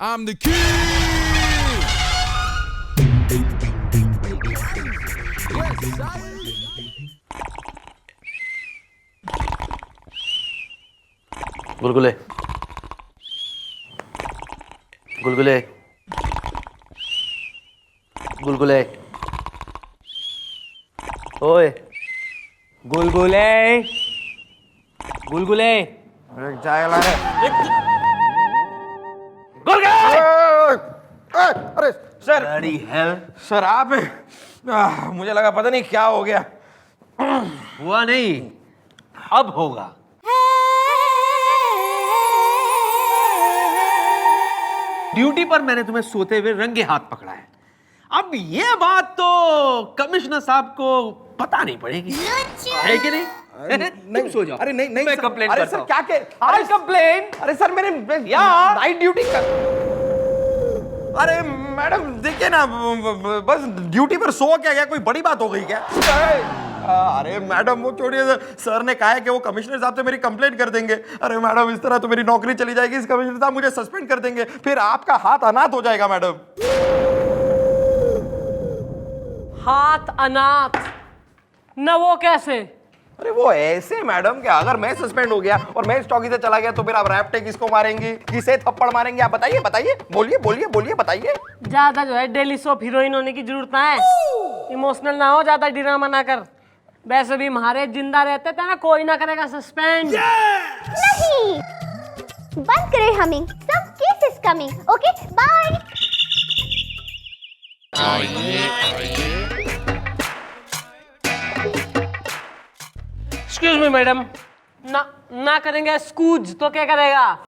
I'm the king. गुलगुले गुलगुले गुलगुले ओए गुलगुले गुलगुले चाय ला अरे सर, Bloody hell! सर आप मुझे लगा पता नहीं क्या हो गया। हुआ नहीं, अब होगा। ड्यूटी पर मैंने तुम्हें सोते हुए रंगे हाथ पकड़ा है। अब ये बात तो कमिश्नर साहब को पता नहीं पड़ेगी, है कि नहीं? तुम सो जाओ। अरे नहीं नहीं मैं सर, कंप्लेंट अरे करता सर हूं। क्या कह, अरे कंप्लेन, अरे सर मैंने नाइट ड्यूटी कर, अरे मैडम देखिए ना, बस ड्यूटी पर सो क्या गया, कोई बड़ी बात हो गई क्या? अरे मैडम वो छोड़िए, सर ने कहा है कि वो कमिश्नर साहब से मेरी कंप्लेंट कर देंगे। अरे मैडम इस तरह तो मेरी नौकरी चली जाएगी, इस कमिश्नर साहब मुझे सस्पेंड कर देंगे, फिर आपका हाथ अनाथ हो जाएगा मैडम। हाथ अनाथ न, वो कैसे? अरे वो ऐसे मैडम कि अगर मैं सस्पेंड हो गया और मैं इस चौकी से चला गया तो फिर आप रैप्टे किसको मारेंगे, किसे थप्पड़ मारेंगे? आप बताइए बताइए, बोलिए बोलिए बोलिए बताइए। ज्यादा जो है डेली सोप हीरोइन होने की जरूरत ना है, इमोशनल ना हो, ज्यादा ड्रामा ना कर। वैसे भी हमारे जिंदा रहते थे ना, कोई ना करेगा सस्पेंड। नहीं, बंद करें humming, some cases coming, okay, bye. Excuse me madam, ना करेंगे स्कूज तो क्या करेगा?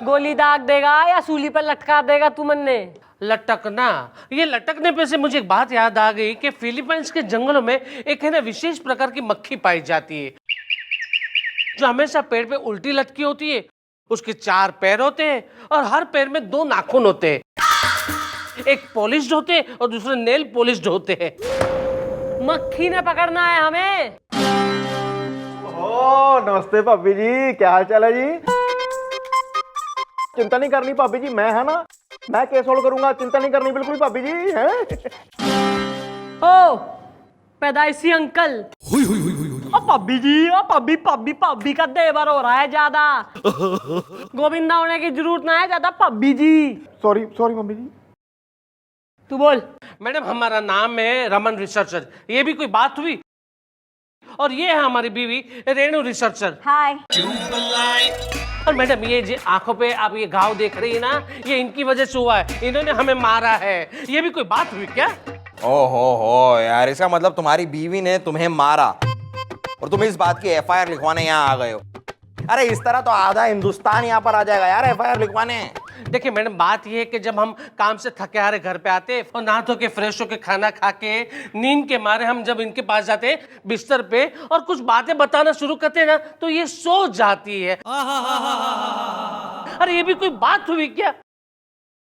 गोली दाग देगा या सूली पर लटका देगा तू मन्ने? लटकना, ये लटकने पे से मुझे एक बात याद आ गई कि फिलीपींस के जंगलों में एक है ना विशेष प्रकार की मक्खी पाई जाती है जो हमेशा पेड़ पे उल्टी लटकी होती है। उसके 4 पैर होते हैं और हर पैर में 2 नाखून होते हैं, एक पॉलिश्ड होते हैं और दूसरे नेल पॉलिश्ड होते हैं। मक्खी ने पकड़ना है हमें। ओ नमस्ते भाभी जी, क्या हाल चाल है जी? चिंता नहीं करनी भाभी जी, मैं है ना, मैं केस सोल्व करूंगा, चिंता नहीं करनी बिल्कुल भाभी जी। हैं? ओ पैदाइशी अंकल, ओ पब्बी जी, ओ पब्बी पब्बी पब्बी का देवर हो रहा है ज्यादा। गोविंदा होने की जरूरत ना है ज्यादा, पब्बी जी। सॉरी सॉरी मम्मी जी। तू बोल। मैडम हमारा नाम है रमन रिसर्चर, ये भी कोई बात हुई? और ये है हमारी बीवी रेणु रिसर्चर। Hi. और मैडम ये जो आंखों पे आप ये घाव देख रही है ना, ये इनकी वजह से हुआ है, इन्होंने हमें मारा है। ये भी कोई बात हुई क्या? ओहो यार, इसका मतलब तुम्हारी बीवी ने तुम्हें मारा और तुम इस बात की एफआईआर लिखवाने यहाँ आ गए हो। अरे इस तरह तो आधा हिंदुस्तान यहाँ पर आ जाएगा यार एफआईआर लिखवाने। देखिए मैडम, बात ये है कि जब हम काम से थके हारे घर पे आते और नहा धो के फ्रेश होके खाना खा के नींद के मारे हम जब इनके पास जाते हैं बिस्तर पे और कुछ बातें बताना शुरू करते हैं ना, तो ये सो जाती है। अरे ये भी कोई बात हुई क्या?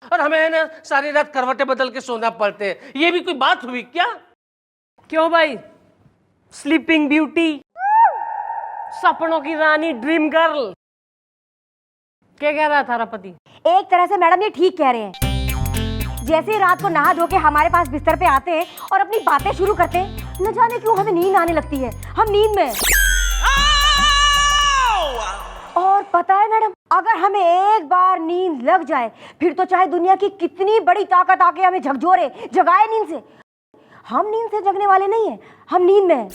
और हमें है ना सारी रात करवटें बदल के सोना पड़ते हैं, ये भी कोई बात हुई क्या? क्यों भाई? स्लीपिंग ब्यूटी, सपनों की रानी, ड्रीम गर्ल, क्या कह रहा था थारा पति? एक तरह से मैडम ये ठीक कह रहे हैं। जैसे ही रात को नहा धो के हमारे पास बिस्तर पे आते हैं और अपनी बातें शुरू करते हैं, न जाने क्यों हमें नींद आने लगती है, हम नींद में। और पता है मैडम, अगर हमें एक बार नींद लग जाए फिर तो चाहे दुनिया की कितनी बड़ी ताकत आके हमें झकझोरे, जगाए नींद से, हम नींद से जगने वाले नहीं है, हम नींद में हैं।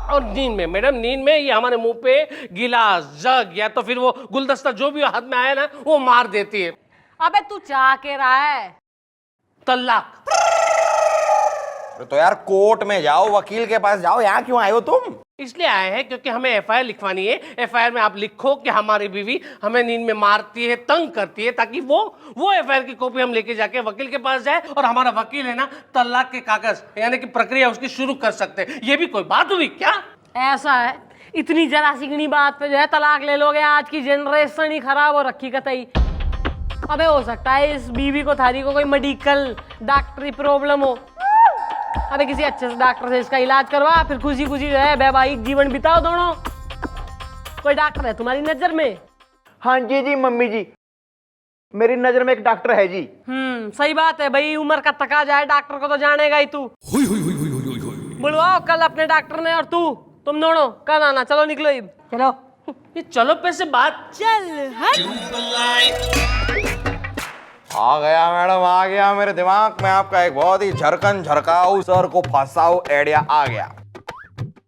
और नींद में मैडम, नींद में ये हमारे मुंह पे गिलास, जग या तो फिर वो गुलदस्ता जो भी हाथ में आया ना वो मार देती है। अबे तू चाह के रहा है? तलाक। तो यार कोर्ट में जाओ, वकील के पास जाओ, यहाँ क्यों आए हो तुम? इसलिए आए हैं क्योंकि हमें एफआईआर लिखवानी है। एफआईआर में आप लिखो कि हमारी बीवी हमें नींद में मारती है, तंग करती है, ताकि वो एफआईआर की कॉपी हम लेके जाके वकील के पास जाए और हमारा वकील है ना तलाक के कागज यानी कि प्रक्रिया उसकी शुरू कर सकते हैं। ये भी कोई बात हुई क्या? ऐसा है, इतनी जरा सिगनी बात पे जो है तलाक ले लोगे? आज की जनरेशन ही खराब हो रखी कतई। अबे हो सकता है इस बीवी को थारी को कोई मेडिकल डॉक्टरी प्रॉब्लम हो, अबे किसी अच्छे से डॉक्टर से इसका इलाज करवा, फिर खुशी खुशी जो है वैवाहिक जीवन बिताओ दोनों। कोई डॉक्टर है तुम्हारी नजर में? हाँ जी जी मम्मी जी, मेरी नजर में एक डॉक्टर है जी। सही बात है भाई, उम्र का तका जाए डॉक्टर को तो जानेगा ही तू। बुलवाओ कल अपने डॉक्टर ने, और तुम दोनों कल आना। चलो निकलो ही। चलो। ये चलो पे से बात। चल हट। आ गया मैडम, आ गया मेरे दिमाग में आपका एक बहुत ही झरकन झरकाऊ सर को फंसाऊ आइडिया आ गया।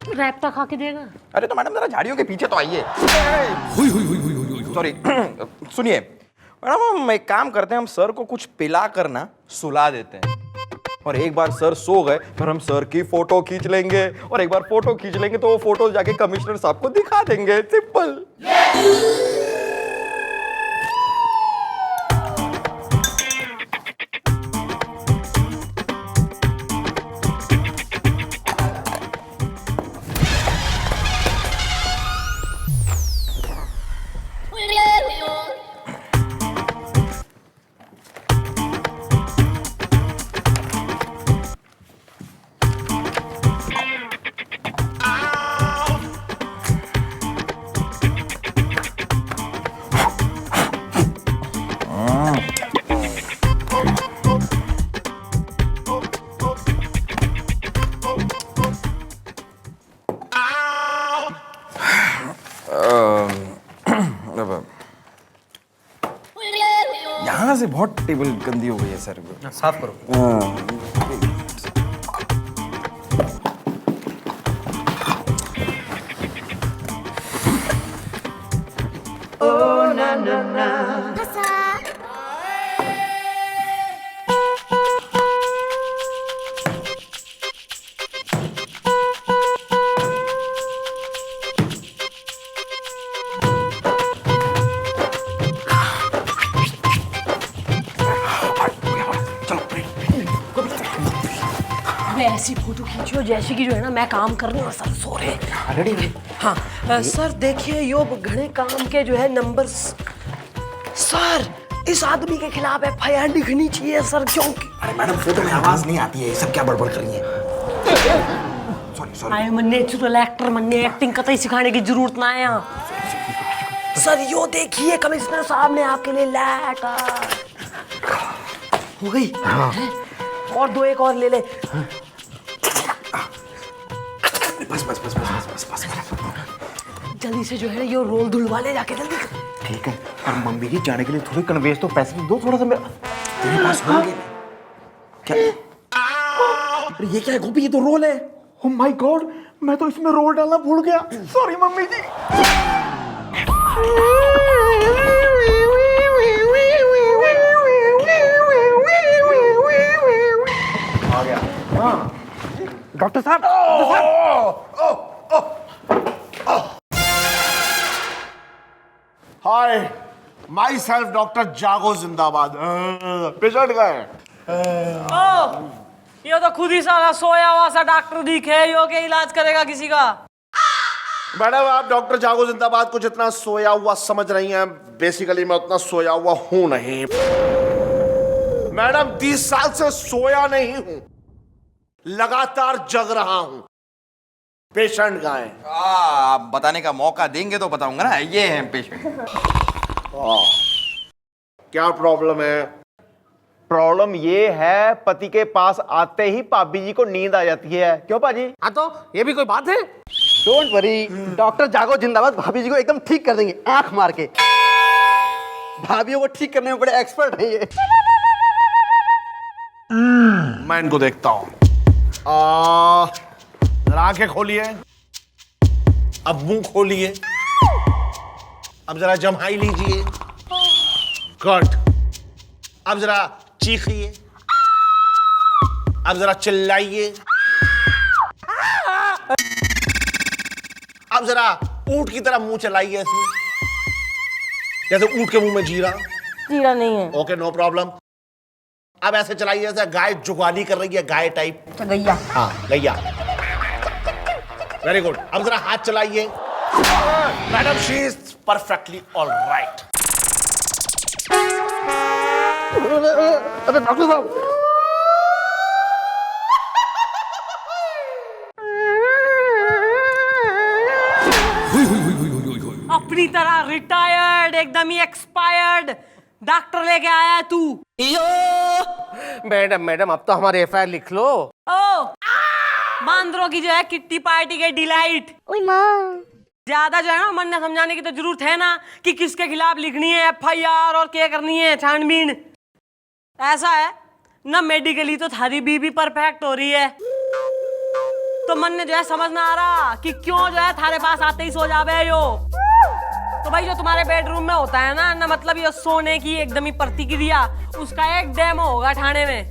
रैप्ता खा के देगा। अरे तो मैडम जरा झाड़ियों के पीछे तो आइए। सॉरी सुनिए मैडम, हम एक काम करते हैं, हम सर को कुछ पिला कर ना सुला देते हैं, और एक बार सर सो गए फिर हम सर की फोटो खींच लेंगे, और एक बार फोटो खींच लेंगे तो वो फोटो जाके कमिश्नर साहब को दिखा देंगे। सिंपल। यहाँ से बहुत टेबल गंदी हो गई है सर। साफ करो। ऐसी फोटो खींचो जैसे कि जो है ना मैं काम कर रही हूँ और सर सो रहे हैं। रेडी। हाँ सर देखिए यो घने काम के जो है नंबर्स। सर इस आदमी के खिलाफ FIR लिखनी चाहिए सर, क्योंकि अरे मैडम फोटो में आवाज नहीं आती है, ये सब क्या बड़बड़ कर रही है। Sorry I am natural actor, मन्ने एक्टिंग कतई सिखाने की जरूरत ना है यहाँ। सर यो देखिए कमिश्नर साहब ने आपके लिए लेटर। हो गई। और दो एक और ले ले। बस बस बस बस बस बस बस। जल्दी से जो है यो रोल धुलवा ले जाके जल्दी। ठीक है, और मम्मी जी जाने के लिए थोड़ी कन्वेंस तो पैसे तो दो थोड़ा सा मेरा। तेरे पास होंगे क्या? अरे ये क्या है गोपी, ये तो रोल है। ओह माय गॉड, मैं तो इसमें रोल डालना भूल गया। सॉरी मम्मी जी। आ गया। हाँ डॉक्टर साहब। हाय, माई सेल्फ डॉक्टर जागो जिंदाबाद। पेशेंट का है। यो तो खुद ही सारा सोया हुआ सा डॉक्टर दिखे, यो के इलाज करेगा किसी का। मैडम आप डॉक्टर जागो जिंदाबाद को जितना सोया हुआ समझ रही हैं, बेसिकली मैं उतना सोया हुआ हूं नहीं। मैडम 30 साल से सोया नहीं हूं, लगातार जग रहा हूं। पेशेंट का है। आप बताने का मौका देंगे तो बताऊंगा ना। ये है पेशेंट। क्या प्रॉब्लम है? प्रॉब्लम ये है, पति के पास आते ही भाभी जी को नींद आ जाती है। क्यों पाजी? हाँ तो ये भी कोई बात है? डोंट वरी, डॉक्टर जागो जिंदाबाद भाभी जी को एकदम ठीक कर देंगे आंख मार के। भाभियों को ठीक करने में बड़े एक्सपर्ट है ये। मैं इनको देखता हूं। जरा आंखें खोलिए, अब मुंह खोलिए, अब जरा जम्हाई लीजिए। गुड। अब जरा चीखिए, अब जरा चिल्लाइए, अब जरा ऊंट की तरह मुंह चलाइए, ऐसे जैसे ऊंट के मुंह में जीरा। जीरा नहीं है। Okay no problem. अब ऐसे चलाइए जैसे गाय जुगाली कर रही है, गाय टाइप। तो गैया। हाँ गैया। Very good. अब जरा हाथ चलाइए। Madam she is perfectly all right. अरे डॉक्टर साहब, अपनी तरह रिटायर्ड, एकदम ही एक्सपायर्ड। डॉक्टर लेके आया है तू। मैडम मैडम अब तो हमारे एफआईआर लिख लो। ओ बांदरों की जो है किट्टी पार्टी के डिलाइट। ओए माँ ज्यादा जो है ना मन न समझाने की तो जरूरत है ना कि किसके खिलाफ लिखनी है एफआईआर और क्या करनी है छानबीन। ऐसा है ना मेडिकली तो थारी बीबी परफेक्ट हो रही है, तो मन ने जो है समझ ना आ रहा कि क्यों जो है थारे पास आते ही सो जावे यो। तो भाई जो तुम्हारे बेडरूम में होता है ना मतलब ये सोने की एकदम ही प्रतिक्रिया, उसका एक डेमो होगा थाने में।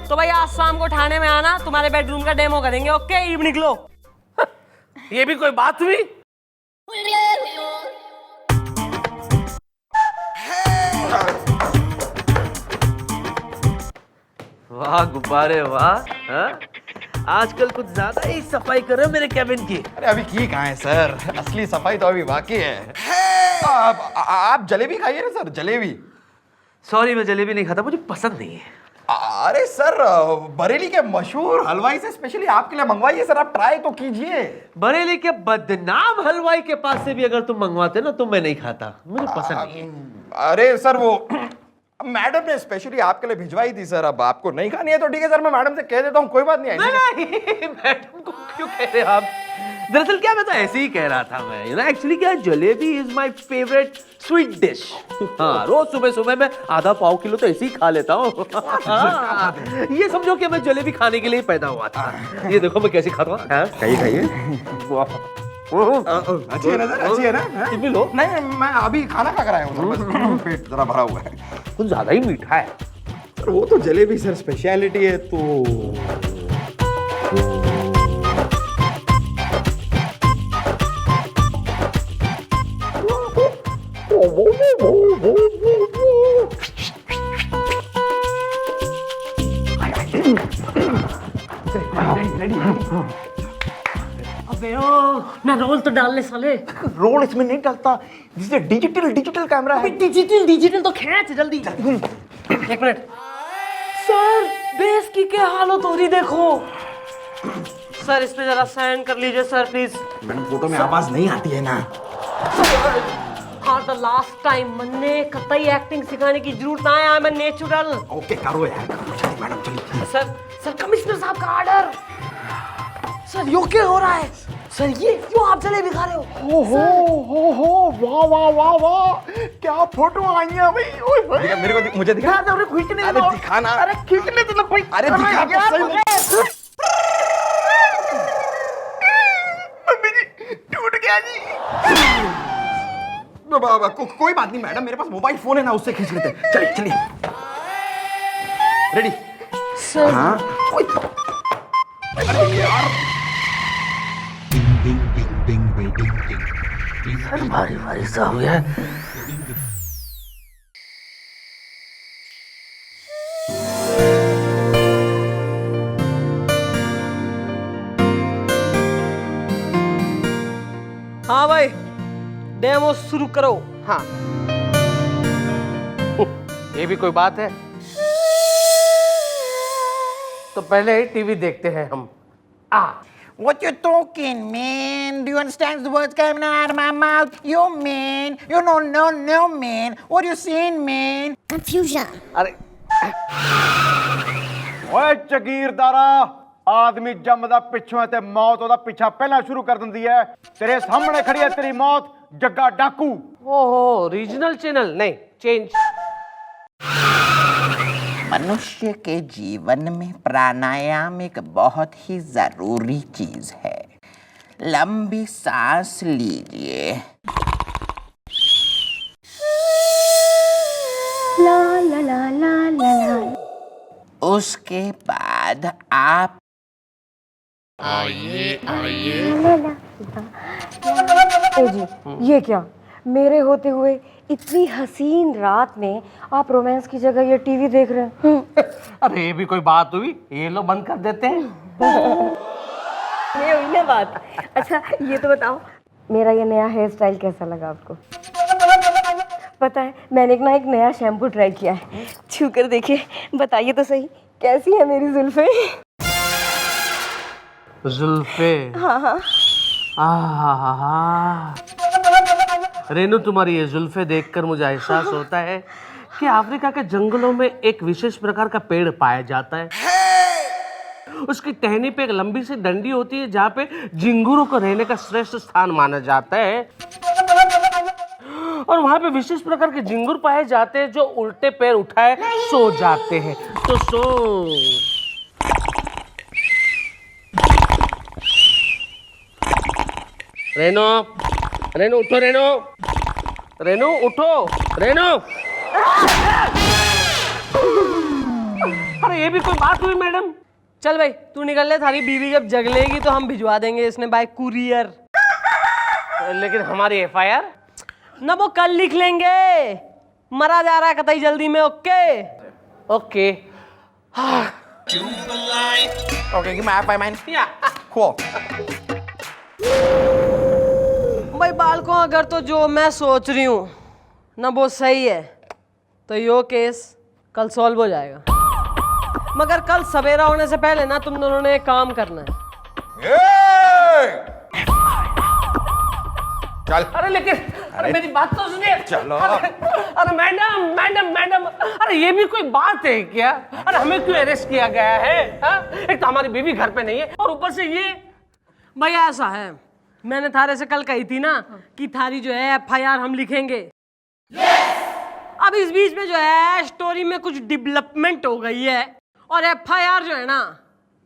तो भाई आज शाम को थाने में आना, तुम्हारे बेडरूम का डेमो करेंगे। ओके इव निकलो। ये भी कोई बात हुई? वाह गुब्बारे वाह, हाँ? आजकल कुछ ज्यादा ही सफाई कर रहे हो मेरे कैबिन की। अरे अभी की कहाँ है सर, असली सफाई तो अभी बाकी है। आप जलेबी खाइए ना सर, जलेबी। सॉरी मैं जलेबी नहीं खाता, मुझे पसंद नहीं है। अरे सर बरेली के मशहूर हलवाई से स्पेशली आपके लिए मंगवाइए सर, आप ट्राई तो कीजिए। बरेली के बदनाम हलवाई के पास से भी अगर तुम मंगवाते ना तो मैं नहीं खाता, मुझे पसंद नहीं है। अरे सर वो मैडम ने स्पेशली आपके लिए भिजवाई थी सर, अब आपको नहीं खानी है तो ठीक है सर, मैं मैडम से कह देता हूँ, कोई बात नहीं। नहीं मैडम को क्यों कह रहे हो आप? दरअसल क्या मैं तो ऐसे ही कह रहा था मैं, यू नो एक्चुअली क्या jalebi is my favourite sweet dish. हाँ रोज सुबह सुबह मैं आधा पाव किलो तो ऐसे ही खा लेता हूँ। ये समझो कि मैं जलेबी खाने के लिए पैदा हुआ था। ये देखो मैं कैसे खाता हूँ। खाइए खाइए, अच्छी है ना सर, अच्छी है ना? तुम भी लो। नहीं मैं अभी खाना खा कर आया हूँ सर, बस पेट जरा भरा हुआ है। कुछ ज्यादा ही मीठा है। सर वो तो जलेबी सर स्पेशलिटी है तो। अबे ओ ना रोल तो डाल ले साले। रोल इसमें नहीं डलता, जिसे डिजिटल कैमरा है। डिजिटल तो खींच जल्दी। एक मिनट सर, बेस की क्या हालत हो रही देखो सर, इस पे जरा साइन कर लीजिए सर प्लीज। मैडम फोटो में आवाज नहीं आती है ना। हाँ द लास्ट टाइम मैंने कतई एक्टिंग सिखाने की जरूरत ना है, मैं नेचुरल। ओके करो यार, चलिए मैडम चलिए। सर कमिश्नर साहब का ऑर्डर। सर यो क्या हो रहा है? सर ये क्यों आप जलेबी खा रहे हो? हो वाह वाह वाह वाह, क्या फोटो आई है भाई। ओए दिखा मेरे को, मुझे दिखा। अरे खींचने अरे दिखाना, अरे खींचने तो ना भाई। अरे दिखा तो सही। मम्मी जी टूट गया जी। कोई बात नहीं मैडम, मेरे पास मोबाइल फोन है ना, उससे खींच लेते हैं। चलिए चलिए, रेडी सर हाँ। अरे यार भारी भारी सा हो गया। हाँ भाई डेमो शुरू करो। हाँ ये भी कोई बात है? तो पहले टीवी देखते हैं हम। What you talking, man? Do you understand the words coming out of my mouth? You man, you no man. What you saying, man? अरे ਓਏ ਚਗੀਰਦਾਰਾ, ਆਦਮੀ ਜੰਮਦਾ ਪਿੱਛੋਂ ਹੈ ਤੇ ਮੌਤ ਉਹਦਾ ਪਿੱਛਾ ਪਹਿਲਾਂ ਸ਼ੁਰੂ ਕਰ ਦਿੰਦੀ ਹੈ। ਤੇਰੇ ਸਾਹਮਣੇ ਖੜੀ ਹੈ ਤੇਰੀ ਮੌਤ, ਜੱਗਾ ਡਾਕੂ। ओहो रीजनल चैनल नहीं चेंज। मनुष्य के जीवन में प्राणायाम एक बहुत ही जरूरी चीज है। लंबी सांस लीजिए। ला ला ला ला ला ला। उसके बाद आप ए जी ये क्या, मेरे होते हुए इतनी हसीन रात में आप रोमांस की जगह ये टीवी देख रहे हैं? अरे ये भी कोई बात हुई? ये लो बंद कर देते हैं। ये हुई ना बात। अच्छा ये तो बताओ, मेरा ये नया हेयर स्टाइल कैसा लगा आपको? पता है मैंने ना एक नया शैम्पू ट्राई किया है, छू कर देखिए, बताइए तो सही कैसी है मेरी जुल्फे? जुल्फे? हाँ हाँ। रेनू, तुम्हारी ये जुल्फे देखकर मुझे एहसास होता है कि अफ्रीका के जंगलों में एक विशेष प्रकार का पेड़ पाया जाता है। उसकी टहनी पे एक लंबी सी डंडी होती है जहाँ पे झिंगुरों को रहने का श्रेष्ठ स्थान माना जाता है, और वहाँ पे विशेष प्रकार के झिंगुर पाए जाते हैं जो उल्टे पैर उठाए सो जाते हैं। तो सो रेनो, रेनो उठो, रेनो, रेनो उठो, रेनो। अरे ये भी कोई बात हुई मैडम? चल भाई तू निकल ले, थारी बीवी जब जगलेगी तो हम भिजवा देंगे इसने बाय कुरियर। लेकिन हमारी FIR ना वो कल लिख लेंगे, मरा जा रहा है कतई जल्दी में। Okay okay. Okay, give me half my mind. Yeah. Cool. भाई बालकों, अगर तो जो मैं सोच रही हूँ ना वो सही है तो यो केस कल सॉल्व हो जाएगा, मगर कल सवेरा होने से पहले ना तुम दोनों ने एक काम करना है। चल। अरे लेकिन अरे मेरी बात तो सुनिए। चलो। अरे मैडम मैडम मैडम, अरे ये भी कोई बात है क्या? अरे हमें क्यों अरेस्ट किया गया है? एक तो हमारी बीवी घर पे नहीं है और ऊपर से ये। भैया ऐसा है, मैंने थारे से कल कही थी ना कि थारी जो है FIR हम लिखेंगे। अब इस बीच में जो है स्टोरी में कुछ डेवलपमेंट हो गई है और FIR जो है ना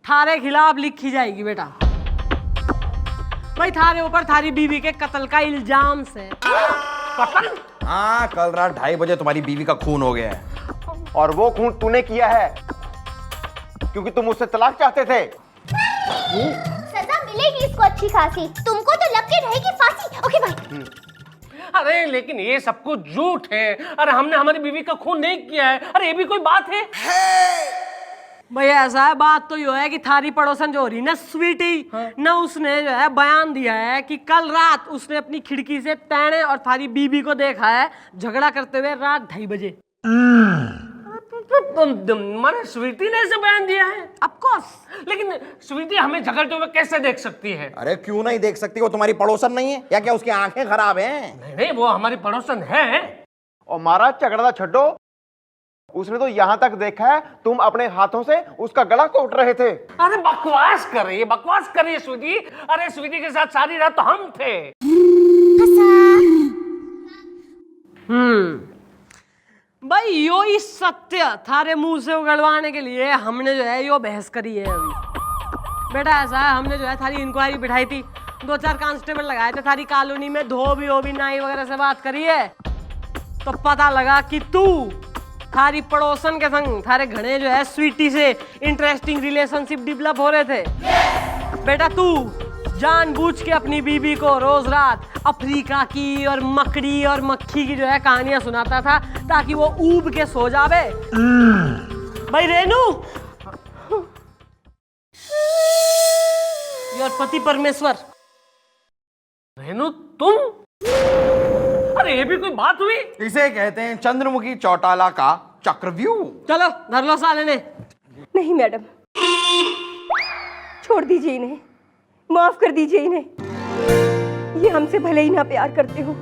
थारे खिलाफ लिखी जाएगी बेटा। भाई थारे ऊपर थारी बीवी के कत्ल का इल्जाम से। कत्ल? हाँ, कल रात 2:30 बजे तुम्हारी बीवी का खून हो गया है। और वो खून तूने किया है क्योंकि तुम उससे तलाक चाहते थे। सजा मिलेगी इसको अच्छी खासी, तुमको तो लग के रहेगी फांसी। ओके भाई। अरे लेकिन ये सब कुछ झूठ है। अरे हमने हमारी बीवी का खून नहीं किया है। अरे ये भी कोई बात है? भैया ऐसा है, बात तो यो है कि थारी पड़ोसन जो हो रही ना स्वीटी ना, उसने जो है बयान दिया है कि कल रात उसने अपनी खिड़की से तैने और थारी बीबी को देखा है झगड़ा करते हुए रात 2:30 बजे। माने स्वीटी ने ऐसे बयान दिया है? Of course. लेकिन स्वीटी हमें झगड़ते हुए कैसे देख सकती है? अरे क्यों नहीं देख सकती? वो तुम्हारी पड़ोसन नहीं है या क्या उसकी आंखें खराब हैं? नहीं नहीं, वो हमारी पड़ोसन है। और महाराज झगड़ा छड्डो, उसने तो यहाँ तक देखा है तुम अपने हाथों से उसका गला घोट रहे थे। अरे बकवास कर रही है स्वीटी। अरे स्वीटी के साथ सारी रात तो हम थे। भाई यो ही सत्य थारे मुंह से उगलवाने के लिए हमने जो है यो बहस करी है अभी। बेटा ऐसा है, हमने जो है थारी इंक्वायरी बिठाई थी, 2-4 कांस्टेबल लगाए थे थारी कॉलोनी में, धोबी नाई वगैरह से बात करी है, तो पता लगा कि तू थारी पड़ोसन के संग थारे घने जो है स्वीटी से इंटरेस्टिंग रिलेशनशिप डेवलप हो रहे थे। बेटा तू जानबूझ के अपनी बीबी को रोज रात अफ्रीका की और मकड़ी और मक्खी की जो है कहानियां सुनाता था ताकि वो ऊब के सो जावे। भाई रेनू, योर पति परमेश्वर। रेनू तुम? अरे ये भी कोई बात हुई? इसे कहते हैं चंद्रमुखी चौटाला का चक्रव्यूह। चलो धर लो साले ने। नहीं मैडम, छोड़ दीजिए इन्हें, माफ कर दीजिए इन्हें। ये हमसे भले ही ना प्यार करते हो,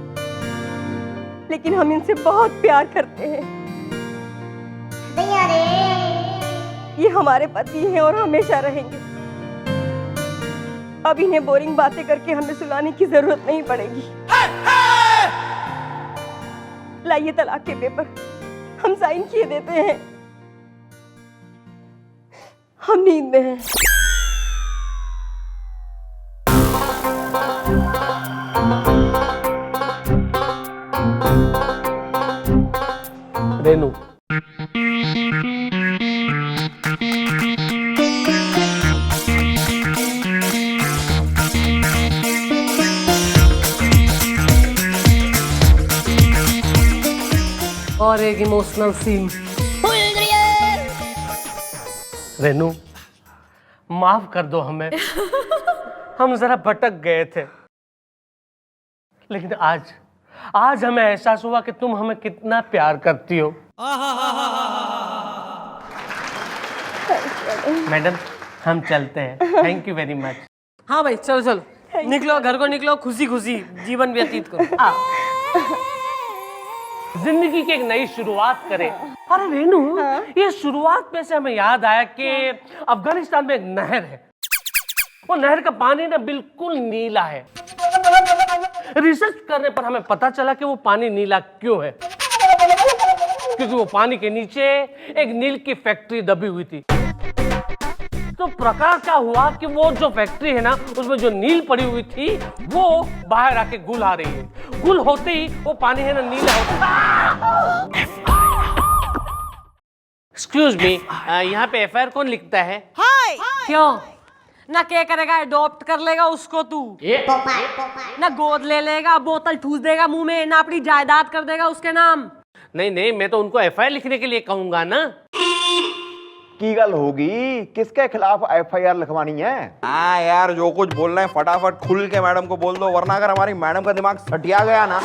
लेकिन हम इनसे बहुत प्यार करते हैं। ये हमारे पति हैं और हमेशा रहेंगे। अब इन्हें बोरिंग बातें करके हमें सुलाने की जरूरत नहीं पड़ेगी। लाइए तलाक के पेपर, हम साइन किए देते हैं। हम नींद में हैं। रेनू, और एक इमोशनल सीन। रेनू माफ कर दो हमें। हम जरा भटक गए थे, लेकिन आज हमें एहसास हुआ कि तुम हमें कितना प्यार करती हो। मैडम हम चलते हैं। Thank you very much. हाँ भाई चलो चलो, निकलो घर को, निकलो खुशी खुशी जीवन व्यतीत करो। जिंदगी की एक नई शुरुआत करें। अरे रेनू, ये शुरुआत में से हमें याद आया कि अफगानिस्तान में एक नहर है। वो नहर का पानी ना बिल्कुल नीला है। रिसर्च करने पर हमें पता चला कि वो पानी नीला क्यों है, क्योंकि वो पानी के नीचे एक नील की फैक्ट्री दबी हुई थी। तो प्रकार क्या हुआ कि वो जो फैक्ट्री है ना, उसमें जो नील पड़ी हुई थी वो बाहर आके गुल आ रही है। गुल होते ही वो पानी है ना नीला होता। एक्सक्यूज मी, यहाँ पे एफआईआर कौन लिखता है? क्यों ना क्या करेगा, अडॉप्ट कर लेगा उसको तू, ना गोद ले लेगा, बोतल ठूस देगा मुंह में, ना अपनी जायदाद कर देगा उसके नाम। नहीं नहीं, मैं तो उनको एफआईआर लिखने के लिए कहूंगा ना। की गल होगी, किसके खिलाफ एफआईआर लिखवानी है? हाँ यार, जो कुछ बोल रहे हैं फटाफट खुल के मैडम को बोल दो, वरना अगर हमारी मैडम का दिमाग सटिया गया ना,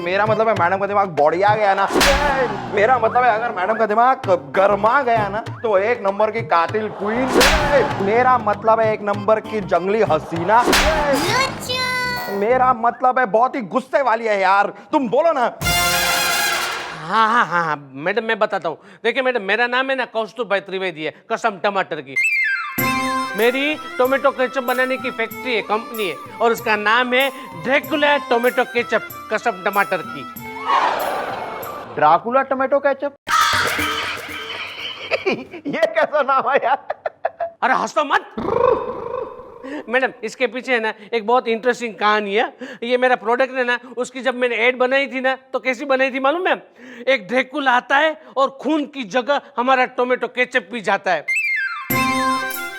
मेरा मतलब है मैडम का दिमाग बढ़िया गया ना, मेरा मतलब है अगर मैडम का दिमाग गरमा गया ना, तो एक नंबर की कातिल क्वीन, मेरा मतलब है एक नंबर की जंगली हसीना, मेरा मतलब है बहुत ही गुस्से वाली है यार। तुम बोलो ना। हाँ हाँ हाँ हाँ मैडम, मैं बताता हूँ। देखिए मैडम, मेरा नाम है ना कौस्तुभ त्रिवेदी है, कसम टमाटर की। मेरी टोमेटो केचप बनाने की फैक्ट्री है, कंपनी है, और उसका नाम है ड्रैकुला टोमेटो केचप, कसम टमाटर की। Dracula tomato ketchup? ये कैसा नाम है यार? अरे हंसो मत मैडम, इसके पीछे है ना एक बहुत इंटरेस्टिंग कहानी है। ये मेरा प्रोडक्ट है ना, उसकी जब मैंने एड बनाई थी ना, तो कैसी बनाई थी मालूम है? एक ड्रैकुला आता है और खून की जगह हमारा टोमेटो केचप पी जाता है,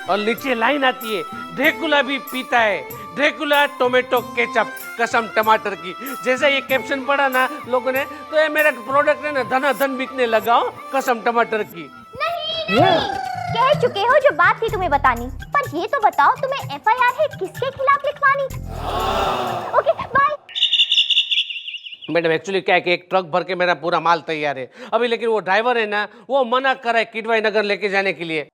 और नीचे लाइन आती है, ड्रैकुला भी पीता है, ड्रैकुला टोमेटो केचप, कसम टमाटर की। जैसे ये कैप्शन पढ़ा ना लोगों ने, तो ये मेरा प्रोडक्ट है ना धनाधन बिकने लगा हो, कसम टमाटर की। नहीं, कह चुके हो जो बात थी तुम्हें बतानी, पर ये तो बताओ तुम्हें एफआईआर है किसके खिलाफ लिखवानी? Okay bye. मैडम एक्चुअली क्या है कि एक ट्रक भर के मेरा पूरा माल तैयार है अभी, लेकिन वो ड्राइवर है ना, वो मना कर रहा है किडवाई नगर लेके जाने के लिए।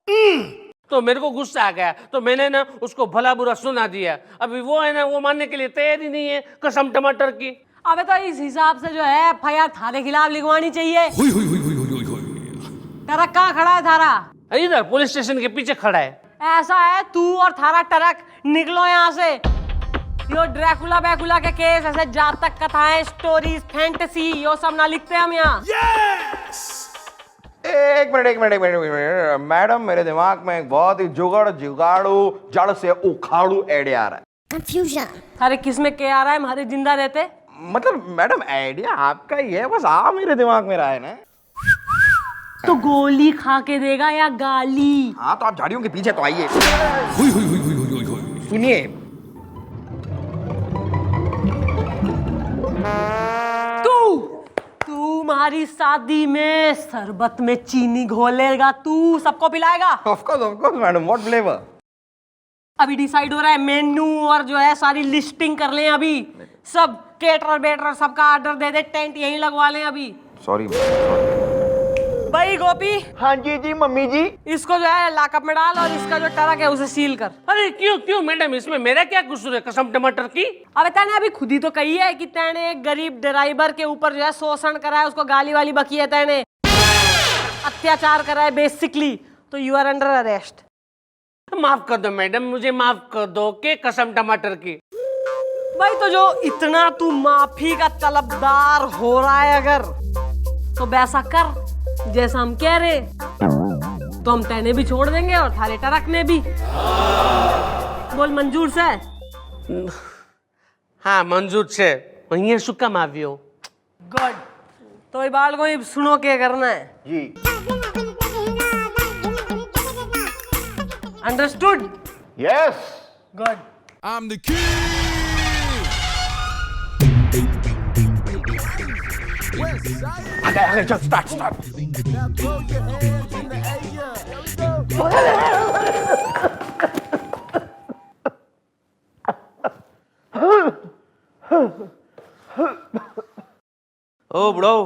तो मेरे को गुस्सा आ गया, तो मैंने ना उसको भला बुरा सुना दिया। अभी वो है ना, वो मानने के लिए तैयार ही नहीं है, कसम टमाटर की। अबे तो इस हिसाब से जो है एफआईआर थारे खिलाफ लिखवानी चाहिए। ट्रक कहाँ खड़ा है थारा? इधर पुलिस स्टेशन के पीछे खड़ा है। ऐसा है, तू और थारा ट्रक निकलो यहाँ से। यो ड्रैकुला बैकुला के केस, ऐसे जातक कथाएं, स्टोरीज, फैंटेसी, यो सब ना लिखते हम यहाँ। एक मिनट मैडम, मेरे दिमाग में एक बहुत ही जुगाड़ू जड़ से उखाड़ू आइडिया आ रहा है। कंफ्यूजन। थारे किस में क्या आ रहा है? हमारे जिंदा रहते मतलब मैडम आइडिया आपका ही है, बस आप मेरे दिमाग में रहा है ना। तो गोली खा के देगा या गाली? हाँ तो आप झाड़ियों के पीछे तो आइए। सुनिए, तू हमारी शादी में शरबत में चीनी घोलेगा, तू सबको पिलाएगा? Of course madam, what flavour? अभी डिसाइड हो रहा है मेन्यू, और जो है सारी लिस्टिंग कर लें अभी, सब केटरर बेटर सबका ऑर्डर दे दे, टेंट यहीं लगवा लें अभी। सॉरी भाई गोपी। हाँ जी मम्मी जी। इसको जो है लॉकअप में डाल, और इसका जो ट्रक है उसे सील कर। अरे क्यों मैडम, इसमें मेरा क्या कसूर है, कसम टमाटर की? अबे तैने अभी खुद ही तो कही है कि तैने एक गरीब ड्राइवर के ऊपर जो है शोषण करा है, उसको गाली वाली बकी है, तैने अत्याचार करा है बेसिकली, तो यू आर अंडर अरेस्ट। माफ कर दो मैडम, मुझे माफ कर दो के कसम टमाटर की। भाई तो जो इतना तू माफी का तलबदार हो रहा है, अगर तो वैसा कर जैसा हम कह रहे, तो हम तैने भी छोड़ देंगे और थारे ट्रक ने भी। बोल मंजूर से? हाँ मंजूर से। वहीं शुक्का मावियो। गुड। तो ये बाल को सुनो क्या करना है जी। Understood? Yes. Good. I'm the king. आगे चल, start. Now throw your hands in the air. Here we go. ओ बुढ़ो,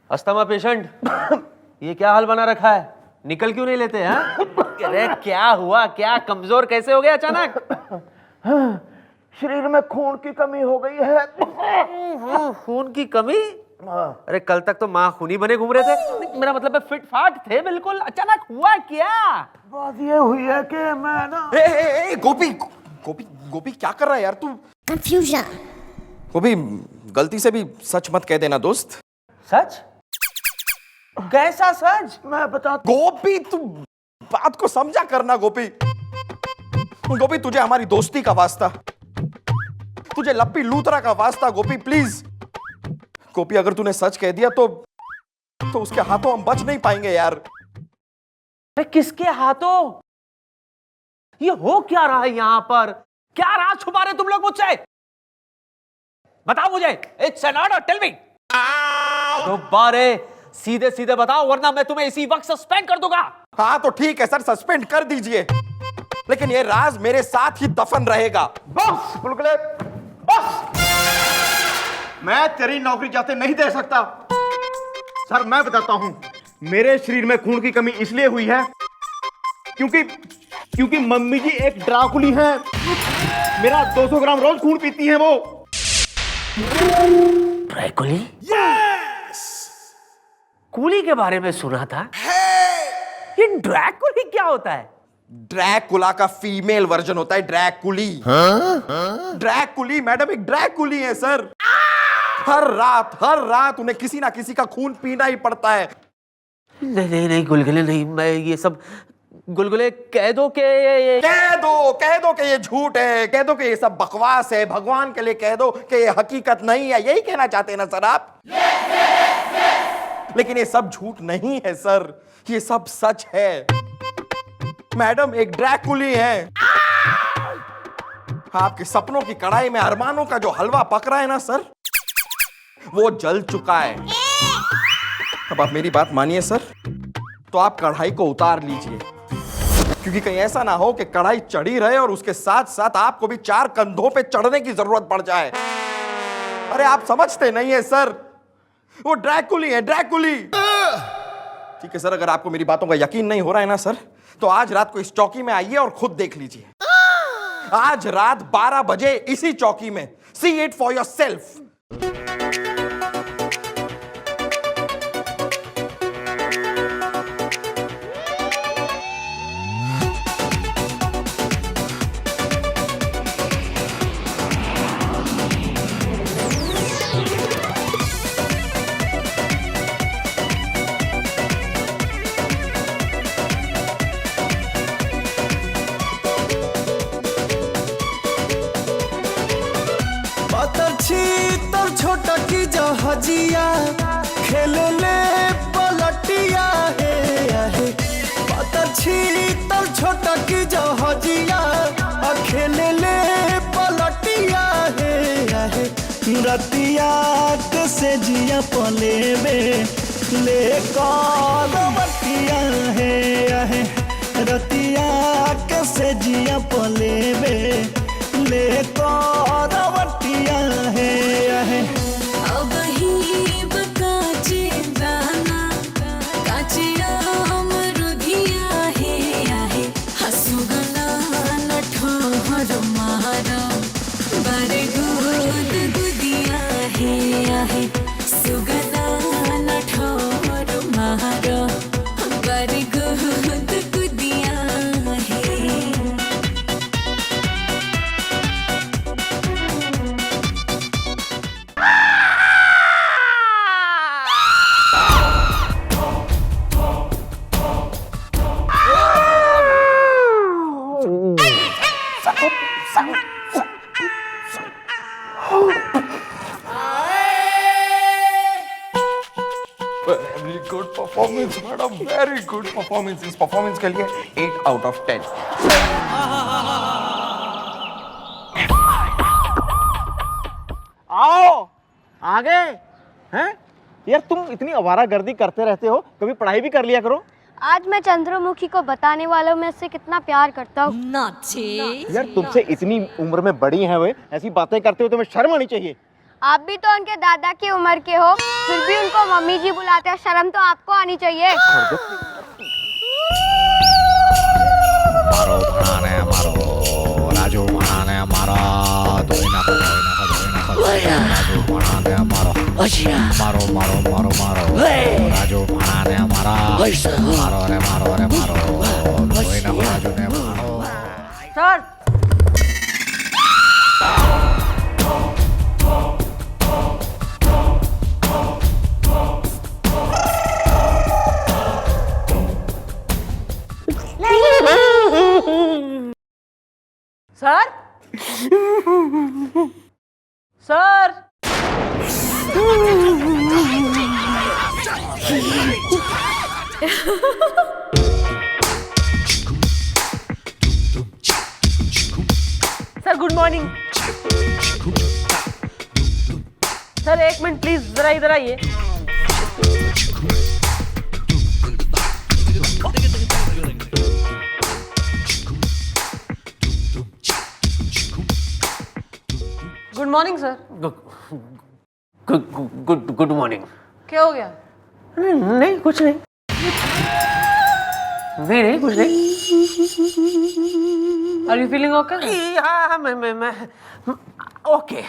अस्थमा पेशेंट, ये क्या हाल बना रखा है? निकल क्यों नहीं लेते हैं? अरे क्या हुआ, क्या कमजोर कैसे हो गया अचानक? शरीर में खून की कमी हो गई है। खून की कमी? अरे कल तक तो माँ खूनी बने घूम रहे थे। मेरा मतलब है फिट फाट थे बिल्कुल, अचानक हुआ क्या? बात ये हुई है कि मैं ना गोपी गोपी गोपी क्या कर रहा है यार तू? कंफ्यूजन। गोपी गलती से भी सच मत कह देना दोस्त। सच? कैसा सच? मैं बता गोपी तू बात को समझा करना गोपी। गोपी तुझे हमारी दोस्ती का वास्ता, तुझे लप्पी लूतरा का वास्ता गोपी प्लीज। गोपी अगर तूने सच कह दिया तो उसके हाथों हम बच नहीं पाएंगे यार। अरे किसके हाथों? ये हो क्या रहा है यहाँ पर? क्या राज छुपा रहे तुम लोग मुझसे? बताओ मुझे। It's an order, tell me. दोबारे सीधे सीधे बताओ वरना मैं तुम्हें इसी वक्त सस्पेंड कर दूंगा। हाँ तो ठीक है सर, सस्पेंड कर दीजिए, लेकिन ये राज मेरे साथ ही दफन रहेगा। बस बुलबुले बस, मैं तेरी नौकरी जाते नहीं दे सकता। सर मैं बताता हूं, मेरे शरीर में खून की कमी इसलिए हुई है क्योंकि मम्मी जी एक ड्राकुली हैं। मेरा 200 ग्राम रोज खून पीती हैं वो। ड्रैकुली? यस! कूली के बारे में सुना था। ये ड्रैकुली क्या होता है? ड्रैकुला का फीमेल वर्जन होता है ड्रैकुली। ड्रैकुली मैडम एक ड्रैकुली है सर। हर रात उन्हें किसी ना किसी का खून पीना ही पड़ता है। नहीं गुलगुले नहीं, मैं ये सब गुलगुले कह दो कि कह दो कि ये झूठ है, कह दो कि ये सब बकवास है, भगवान के लिए कह दो कि ये हकीकत नहीं है। यही कहना चाहते हैं ना सर आप? लेकिन ये सब झूठ नहीं है सर, ये सब सच है। मैडम एक ड्रैकुली है। आपके सपनों की कढ़ाई में अरमानों का जो हलवा पक रहा है ना सर, वो जल चुका है। अब आप मेरी बात मानिए सर, तो आप कढ़ाई को उतार लीजिए, क्योंकि कहीं ऐसा ना हो कि कढ़ाई चढ़ी रहे और उसके साथ साथ आपको भी 4 कंधों पे चढ़ने की जरूरत पड़ जाए। अरे आप समझते नहीं है सर, वो ड्रैकुली है, ड्रैकुली। ठीक है सर, अगर आपको मेरी बातों का यकीन नहीं हो रहा है ना सर, तो आज रात को इस चौकी में आइए और खुद देख लीजिए। आज रात 12 बजे इसी चौकी में। See it for yourself. छोटा की जहाजिया खेले ले पलटिया है पता छी तर छोटा की जहाजिया खेले ले पलटिया है रतिया के से जिया पलेवे ले कलवटिया है रतिया के से जिया पलेवे ले कलवटिया है। अब ही बकाचे दाना काचे अमरुधिया है हसुगना नठोर मारा बारे गुद गुदिया है सुगना नठोर मारा बारे गुद गुदिया है। Very good performance madam, very good performance. इस परफॉर्मेंस के लिए 8 आउट ऑफ 10। आओ आगे हैं यार, तुम इतनी आवारागर्दी करते रहते हो, कभी पढ़ाई भी कर लिया करो। आज मैं चंद्रमुखी को बताने वालों में से कितना प्यार करता हूँ। यार तुमसे इतनी उम्र में बड़ी हैं वे, ऐसी बातें करते हो तुम्हें शर्म आनी चाहिए। आप भी तो उनके दादा की उम्र के हो, फिर भी उनको मम्मी जी बुलाते हैं, शर्म तो आपको आनी चाहिए। मारो राजू मारो बनाने मारो अच्छा मारो मारो मारो मारो राजू बनाने मारा मारो रे मारो रे मारो कोई ना राजू ने मारो sir sir sir sir good morning sir एक मिनट प्लीज जरा इधर आइए good morning sir good morning. क्या हो गया नहीं कुछ नहीं नहीं कुछ नहीं। आर यू फीलिंग ओके हाँ मैं ओके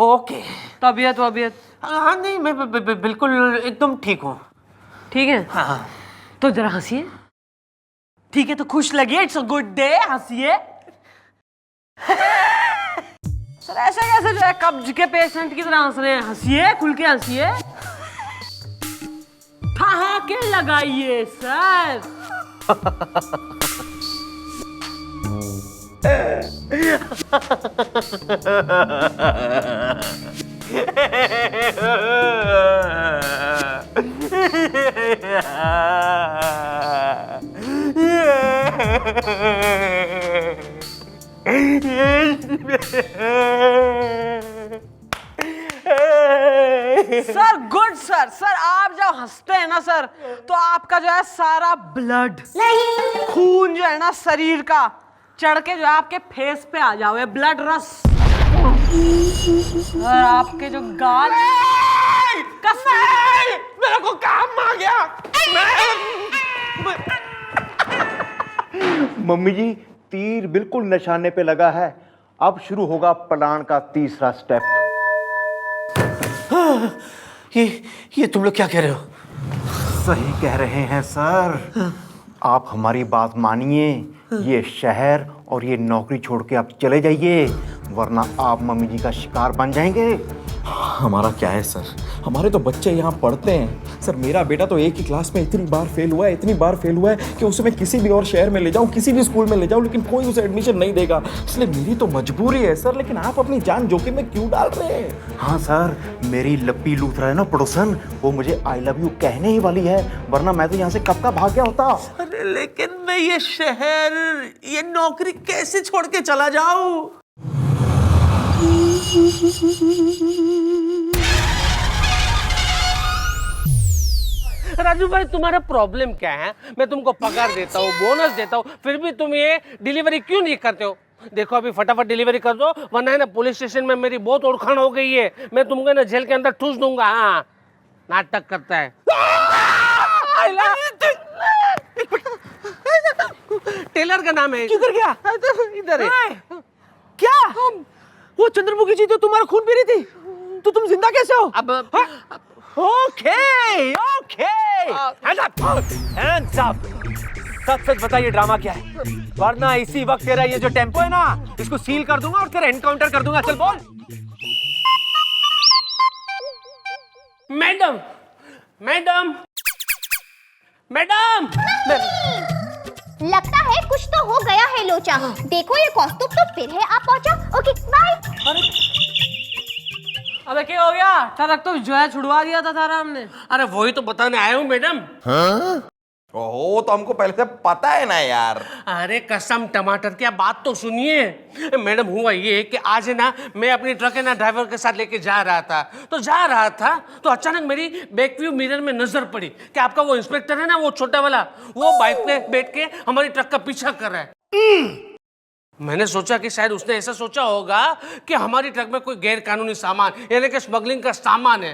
ओके। तबीयत वबीयत हाँ नहीं मैं बिल्कुल एकदम ठीक हूँ। ठीक है हाँ तो जरा हंसिए ठीक है तो खुश लगिए इट्स अ गुड डे हंसिए सर ऐसे कैसे जो है कब्ज के पेशेंट की तरह हंस रहे हैं हंसिए खुल के हंसिए ठहाके लगाइए sir sir good sir sir आप जब हंसते हैं ना सर तो आपका जो है सारा ब्लड खून जो है ना शरीर का चढ़ के जो है आपके फेस पे आ जाओगे ब्लड रस और आपके जो गाल मेरे को काम आ गया मम्मी जी तीर बिल्कुल निशाने पे लगा है। अब शुरू होगा प्लान का तीसरा स्टेप। ये तुम लोग क्या कह रहे हो? सही कह रहे हैं सर। आप हमारी बात मानिए, ये शहर और ये नौकरी छोड़ के आप चले जाइए, वरना आप मम्मी जी का शिकार बन जाएंगे। हमारा क्या है सर, हमारे तो बच्चे यहाँ पढ़ते हैं सर। मेरा बेटा तो एक ही क्लास में इतनी बार फेल हुआ है कि उसे मैं किसी भी और शहर में ले जाऊँ, किसी भी स्कूल में ले जाऊँ, लेकिन कोई उसे एडमिशन नहीं देगा। इसलिए मेरी तो मजबूरी है सर, लेकिन आप अपनी जान जोखिम में क्यों डाल रहे हैं? हाँ सर, मेरी लप्पी लूथरा है ना पड़ोसन, वो मुझे आई लव यू कहने ही वाली है, वरना मैं तो यहाँ से कब का भाग गया होता। अरे लेकिन मैं ये शहर, ये नौकरी कैसे छोड़ के चला जाऊं? राजू भाई तुम्हारा प्रॉब्लम क्या है? मैं तुमको पगार देता हूँ, बोनस देता हूँ, फिर भी तुम ये डिलीवरी क्यों नहीं करते हो? देखो अभी फटाफट डिलीवरी कर दो, वरना है ना पुलिस स्टेशन में मेरी बहुत ओळखाण हो गई है, मैं तुमको ना जेल के अंदर ठूस दूंगा। हाँ नाटक करता है। टेलर का नाम है। किधर गया? इधर है। क्या? वो चंद्रमुखी जी तो तुम्हारा खून पी रही थी, तो तुम जिंदा कैसे हो? अब ओके ओके, हैंड्स अप। सच सच बताइए ड्रामा क्या है, वरना इसी वक्त तेरा ये जो टेम्पो है ना, इसको सील कर दूंगा और तेरा एनकाउंटर कर दूंगा। चल बोल। मैडम मैडम मैडम लगता है कुछ तो हो गया है लोचा। देखो ये कॉस्ट्यूम तो फिर है आप पहुंचा। Okay bye. अबे क्या हो गया? ट्रक तो जो है छुड़वा दिया था सारा हमने। अरे वही तो बताने आया हूँ मैडम। ओहो, तो हमको पहले से पता है ना यार। अरे कसम टमाटर की, आप बात तो सुनिए मैडम। हुआ ये कि आज है ना मैं अपनी ट्रक है ना ड्राइवर के साथ लेके जा रहा था तो अचानक मेरी बैक व्यू मिरर में नजर पड़ी कि आपका वो इंस्पेक्टर है ना, वो छोटा वाला, वो बाइक पे बैठ के हमारी ट्रक का पीछा कर रहा है। मैंने सोचा कि शायद उसने ऐसा सोचा होगा कि हमारी ट्रक में कोई गैर कानूनी सामान यानी कि स्मगलिंग का सामान है,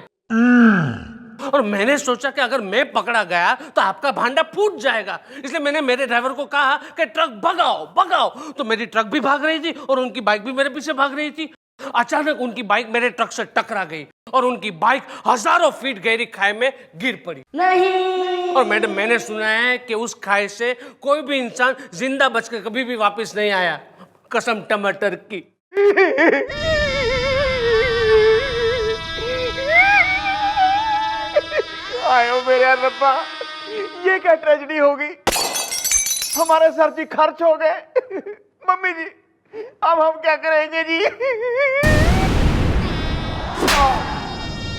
और मैंने सोचा कि अगर मैं पकड़ा गया तो आपका भांडा फूट जाएगा, इसलिए मैंने मेरे ड्राइवर को कहा कि ट्रक भगाओ भगाओ। तो मेरी ट्रक भी भाग रही थी और उनकी बाइक भी मेरे पीछे भाग रही थी। अचानक उनकी बाइक मेरे ट्रक से टकरा गई और उनकी बाइक हजारों फीट गहरी खाई में गिर पड़ी। नहीं। और मैडम मैंने सुना है कि उस खाई से कोई भी इंसान जिंदा बचकर कभी भी वापस नहीं आया, कसम टमाटर की। आयो मेरे रब्बा, ये क्या ट्रेजेडी हो गई। हमारे सर जी खर्च हो गए। मम्मी जी अब हम क्या करेंगे जी।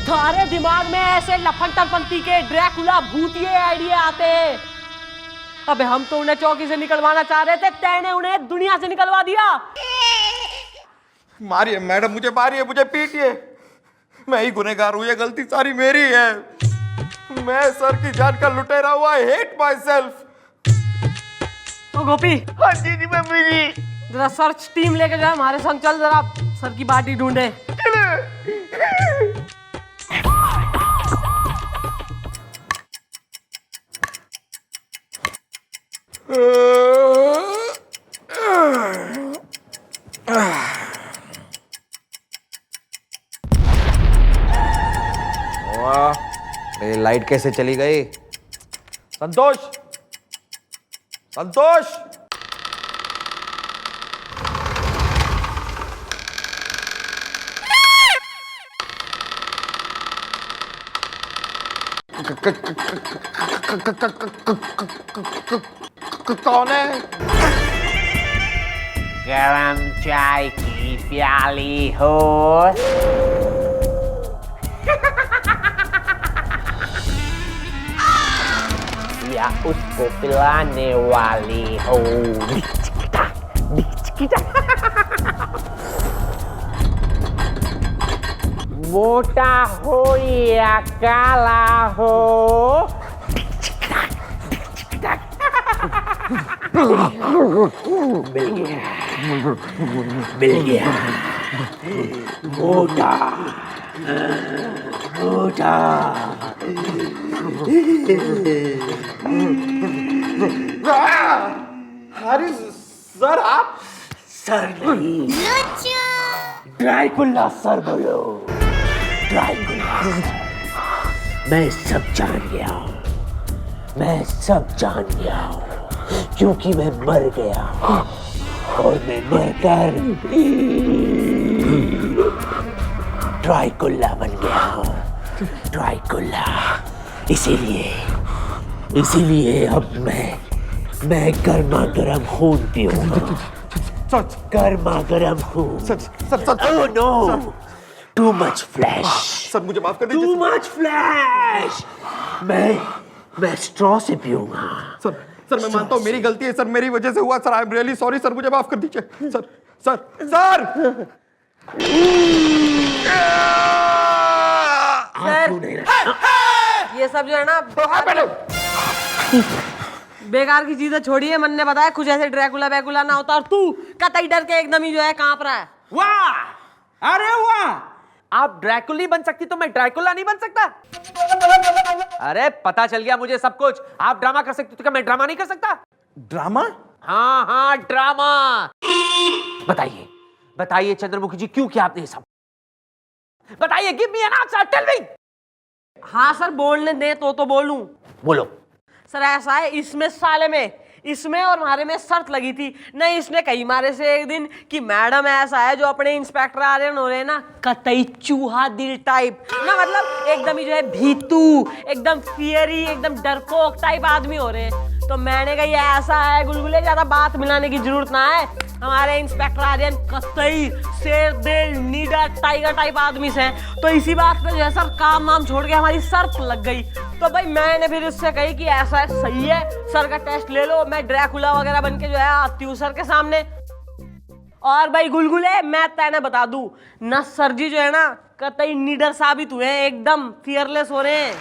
थारे दिमाग में ऐसे लफन टफनती के ड्रैकुला भूतिए आइडिया आते हैं। अबे हम तो उन्हें चौकी से निकलवाना चाह रहे थे, तैने उन्हें दुनिया से निकलवा दिया। मारिए मैडम, मुझे मारिए, मुझे पीटिए, मैं ही गुनहगार हूं, ये गलती सारी मेरी है। मैं सर की जान का लुटेरा हुआ, आई हेट माई सेल्फ। तो गोपी, हाँ जी जी मम्मी जी। जरा सर्च टीम लेके जाए हमारे संग, चल जरा सर की बाटी ढूंढे। ये लाइट कैसे चली गई? संतोष, संतोष, कौन है? गरम चाय की प्याली हो। या उसको पिलाने वाली हो। मोटा हो या काला हो। मिल गया मोटा मोटा। अरे सर आप? सर नहीं, ड्राइकुला सर बोलो, ड्राइकुला। मैं सब जान गया हूँ, मैं सब जान गया हूँ, क्योंकि मैं मर गया और मैं मरकर ड्राइकुला बन गया हूँ, ड्राइकुला। इसीलिए अब मैं गर्मा गर्म खून पीऊंगा, गर्मा गर्म खून। Oh no, too much flash. Sir मुझे माफ कर दीजिए। Too much flash. मैं स्ट्रॉ से पीऊंगा। सर मैं मानता हूँ मेरी गलती है सर, मेरी वजह से हुआ sir, I am really sorry sir, मुझे माफ कर दीजिए सर। सर सर ये सब जो है ना बेकार की चीजें छोड़िए। मन ने बताया कुछ ऐसे ड्रैकुला वैकुला ना होता, और तू कतई डर के एकदम ही जो है कांप रहा है। वाह, अरे वाह, आप ड्रैकुली बन सकती तो मैं ड्रैकुला नहीं बन सकता? अरे पता चल गया मुझे सब कुछ। आप ड्रामा कर सकती तो क्या मैं ड्रामा नहीं कर सकता? ड्रामा? हाँ हाँ ड्रामा। बताइए बताइए चंद्रमुखी जी, क्यों किया आपने ये सब? बताइए, give me an answer, tell me. हाँ सर, बोलने दे तो बोलूं। बोलो। सर ऐसा है, इसमें और हमारे में शर्त लगी थी। नहीं, इसने कही मारे से एक दिन कि मैडम ऐसा है जो अपने इंस्पेक्टर आर्यन हो रहे हैं ना, कतई चूहा दिल टाइप ना, मतलब एकदम ही जो है भीतू, एकदम फियरी, एकदम डरपोक टाइप आदमी हो रहे हैं। तो मैंने कहा ये ऐसा है गुलगुले, ज्यादा बात मिलाने की जरूरत ना है, हमारे इंस्पेक्टर आर्यन कतई शेर दिल नीडर टाइगर टाइप आदमी से हैं। तो इसी बात पे जो है सर काम वाम छोड़ के हमारी शर्त लग गई। तो भाई मैंने फिर उससे कही कि ऐसा है, सही है सर का टेस्ट ले लो, मैं ड्रैकुला वगैरह बन के जो है आती हूँ सर के सामने। और भाई गुलगुले, मैं तेने बता दूं ना, सर जी जो है ना कतई नीडर साबित हुए हैं, एकदम फियरलेस हो रहे हैं।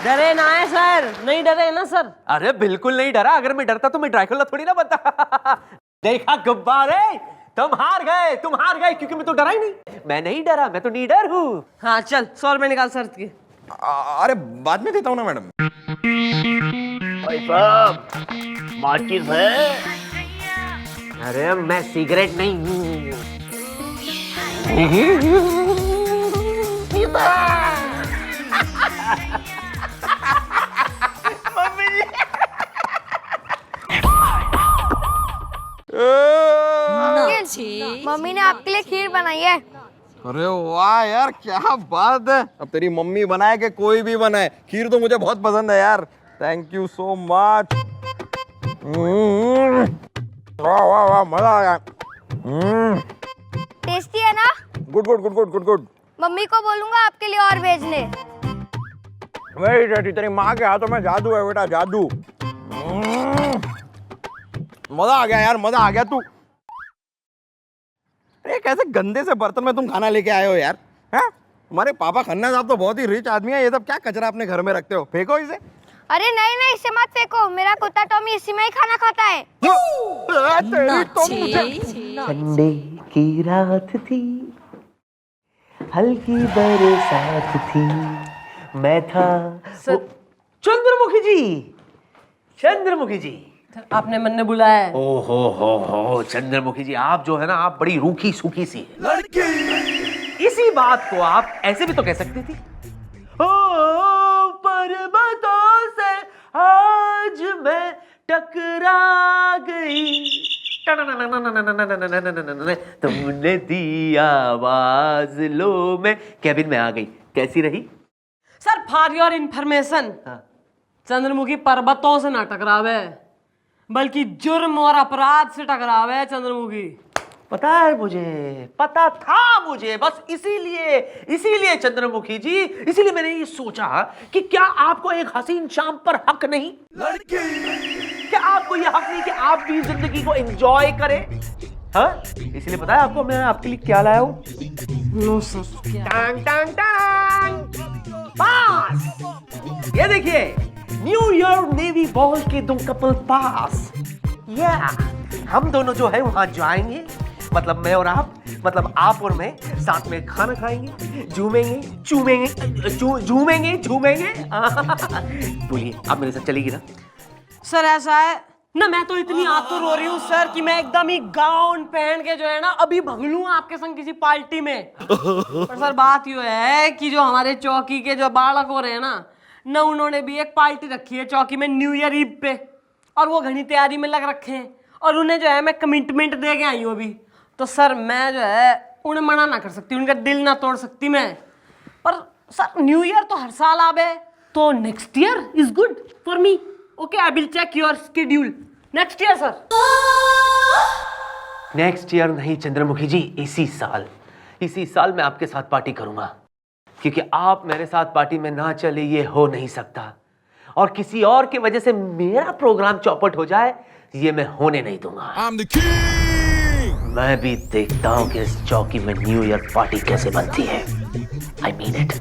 डरे ना है सर, नहीं डरे ना सर? अरे बिल्कुल नहीं डरा, अगर मैं डरता तो मैं ड्रैकुला थोड़ी ना बनता। देखा गुब्बारे, तुम हार गए क्योंकि मैं तो डरा ही नहीं। मैं नहीं डरा, मैं तो नीडर हूँ। हाँ चल, 100 रुपए निकाल शर्त के। अरे बाद में देता हूँ ना मैडम। भाई साहब, माचिस है? अरे मैं सिगरेट नहीं हूँ, मम्मी ने आपके लिए खीर बनाई है। अरे वाह यार, क्या बात है। अब तेरी मम्मी बनाए कि कोई भी बनाए, खीर तो मुझे बहुत पसंद है यार। Thank you so much. वाह वाह वाह, मजा आ गया। टेस्टी है ना? Good good good good good good. Mummy को बोलूंगा आपके लिए और भेजने। Very tasty. तेरी माँ के हाथों में जादू है बेटा, जादू। मजा आ गया यार, मजा आ गया। तू अरे कैसे गंदे से बर्तन में तुम खाना लेके आए हो यार? हैं? हमारे पापा खन्ना साहब तो बहुत ही रिच आदमी है। ये सब क्या कचरा अपने घर में रखते हो? फेंको इसे। अरे नहीं नहीं, इसे मत फेंको। मेरा कुत्ता टॉमी इसी में ही खाना खाता है। तेरी तो संडे की रात थी, हल्की बरसात थी, मैं था चंद्रमुखी जी, चंद्रमुखी जी। आपने मन ने बुलाया है। ओ हो चंद्रमुखी जी, आप जो है ना, आप बड़ी रूखी सूखी सी है लड़की। इसी बात को आप ऐसे भी तो कह सकती थी। ओ पर्वतों से आज मैं टकरा गई, तुमने दी आवाज, लो मैं कैबिन में आ गई। कैसी रही? Sir for your information, Chandramukhi पर्वतों से ना टकरावे, बल्कि जुर्म और अपराध से टकरावे चंद्रमुखी। पता है मुझे, पता था मुझे, बस इसीलिए चंद्रमुखी जी, इसीलिए मैंने ये सोचा कि क्या आपको एक हसीन शाम पर हक नहीं? क्या आपको ये हक नहीं कि आप भी जिंदगी को एंजॉय करें? हाँ, इसलिए पता है आपको मैं आपके लिए क्या लाया हूँ? No sir. टांग टांग टांग पास। ये देखिए, न्यू यॉर्क नेवी बॉल के 2 कपल पास। या हम दोनों जो है वहां जाएंगे, मतलब मैं और आप, मतलब आप और मैं साथ में खाना खाएंगे, झूमेंगे झूमेंगे झूमेंगे। बोलिए, आप मेरे साथ चलेगी ना? सर ऐसा है ना, मैं तो इतनी आतुर हो रही हूँ सर कि मैं एकदम ही गाउन पहन के जो है ना अभी भाग लूं आपके संग किसी पार्टी में। पर सर बात ये है कि जो हमारे चौकी के जो बालक हो रहे हैं ना, उन्होंने भी एक पार्टी रखी है चौकी में न्यू ईयर ईव पे, और वो घनी तैयारी में लग रखे हैं, और उन्हें जो है मैं कमिटमेंट दे के आई हूँ अभी। तो सर मैं जो है उन्हें मना ना कर सकती, उनका दिल ना तोड़ सकती मैं। पर सर न्यू ईयर तो हर साल आवे, तो next year is good for me. Okay, I will check your schedule next year sir. Next year नहीं चंद्रमुखी जी, इसी साल मैं आपके साथ पार्टी करूंगा, क्योंकि आप मेरे साथ पार्टी में ना चले ये हो नहीं सकता, और किसी और की वजह से मेरा प्रोग्राम चौपट हो जाए ये मैं होने नहीं दूंगा। मैं भी देखता हूं कि इस चौकी में न्यू ईयर पार्टी कैसे बनती है। I mean it.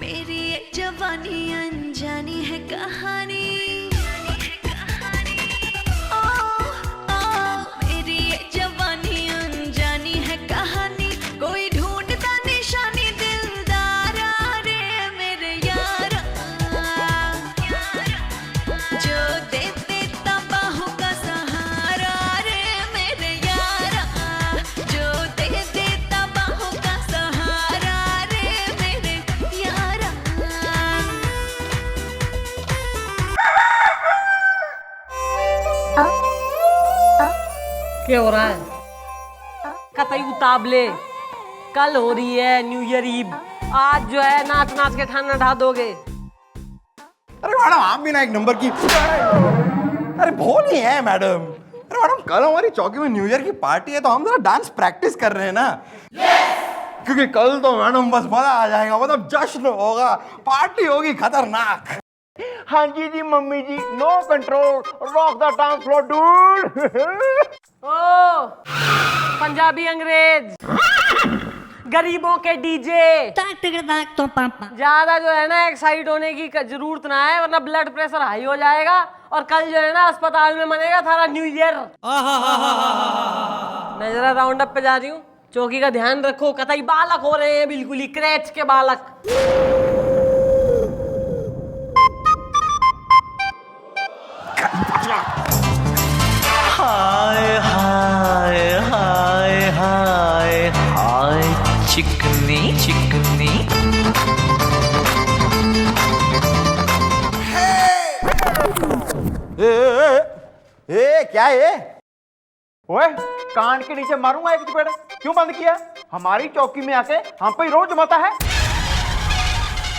मेरी ये जवानी अनजानी है कहानी। ओ, मेरी ये जवानी अनजानी है कहानी। कोई ढूंढता निशानी दिलदारा रे मेरे यारा, जो दे देता बाहों का सहारा रे मेरे यारा, जो दे देता बाहों का सहारा रे मेरे यारा। क्या हो रहा है? कतई उतावले, कल हो रही है न्यू ईयर ईव, आज जो है नाच नाच के खाना ढा दोगे। अरे मैडम, आप भी ना एक नंबर की अरे भोली है मैडम। अरे मैडम, कल हमारी चौकी में न्यू ईयर की पार्टी है, तो हम जरा डांस प्रैक्टिस कर रहे हैं ना। क्योंकि कल तो मैडम बस मजा आ जाएगा, मतलब जश्न होगा, पार्टी होगी खतरनाक। हाँ जी जी mummy ji, no control, rock the dance floor dude. ओ पंजाबी अंग्रेज, गरीबों के डीजे। ज्यादा जो है ना एक्साइट होने की जरूरत ना है, वरना ब्लड प्रेशर हाई हो जाएगा और कल जो है ना अस्पताल में मनेगा थारा न्यू ईयर। मैं जरा राउंड अप पे जा रही हूँ, चौकी का ध्यान रखो, कतई बालक हो रहे हैं, बिल्कुल ही क्रैच के बालक। हाय हाय हाय हाय हाय चिकनी चिकनी। ए क्या है? ओए कान के नीचे मारूंगा एक चपेट। क्यों बंद किया? हमारी चौकी में आके हम पे रोज जमाता है।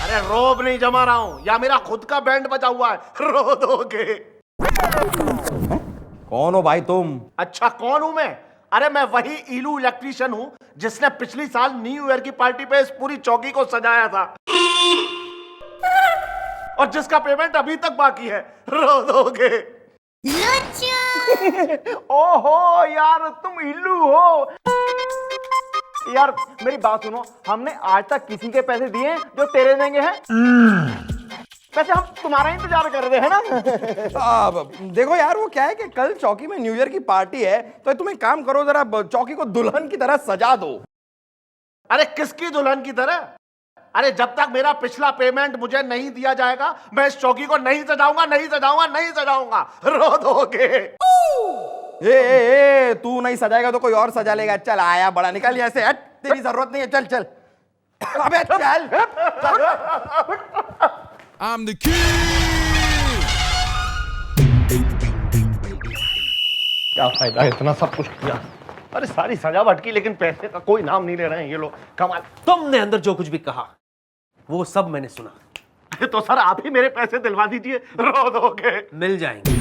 अरे रोब नहीं जमा रहा हूं, या मेरा खुद का बैंड बजा हुआ है, रो दोगे। कौन हो भाई तुम? अच्छा कौन हूं मैं? अरे मैं वही इलू इलेक्ट्रीशियन हूं जिसने पिछली साल न्यू ईयर की पार्टी पे इस पूरी चौकी को सजाया था और जिसका पेमेंट अभी तक बाकी है, रो दोगे। ओहो यार तुम इल्लू हो यार। मेरी बात सुनो, हमने आज तक किसी के पैसे दिए जो तेरे देंगे हैं? वैसे हम तुम्हारा इंतजार कर रहे हैं ना। देखो यार, वो क्या है कि कल चौकी में न्यू ईयर की पार्टी है, तो तुम एक काम करो, जरा चौकी को दुल्हन की तरह सजा दो। अरे किसकी दुल्हन की तरह? अरे जब तक मेरा पिछला पेमेंट मुझे नहीं दिया जाएगा, मैं इस चौकी को नहीं सजाऊंगा, नहीं सजाऊंगा, नहीं सजाऊंगा। रो दोगे। ए, तू नहीं सजाएगा तो कोई और सजा लेगा। चल आया बड़ा, निकल यहाँ से, हट, तेरी जरूरत नहीं है, चल चल। अबे चल। I'm the king. क्या फायदा इतना सब कुछ किया, अरे सारी सजावट की, लेकिन पैसे का कोई नाम नहीं ले रहे हैं ये लोग। कमाल। तुमने अंदर जो कुछ भी कहा वो सब मैंने सुना। तो सर आप ही मेरे पैसे दिलवा दीजिए, रो दोगे। मिल जाएंगे,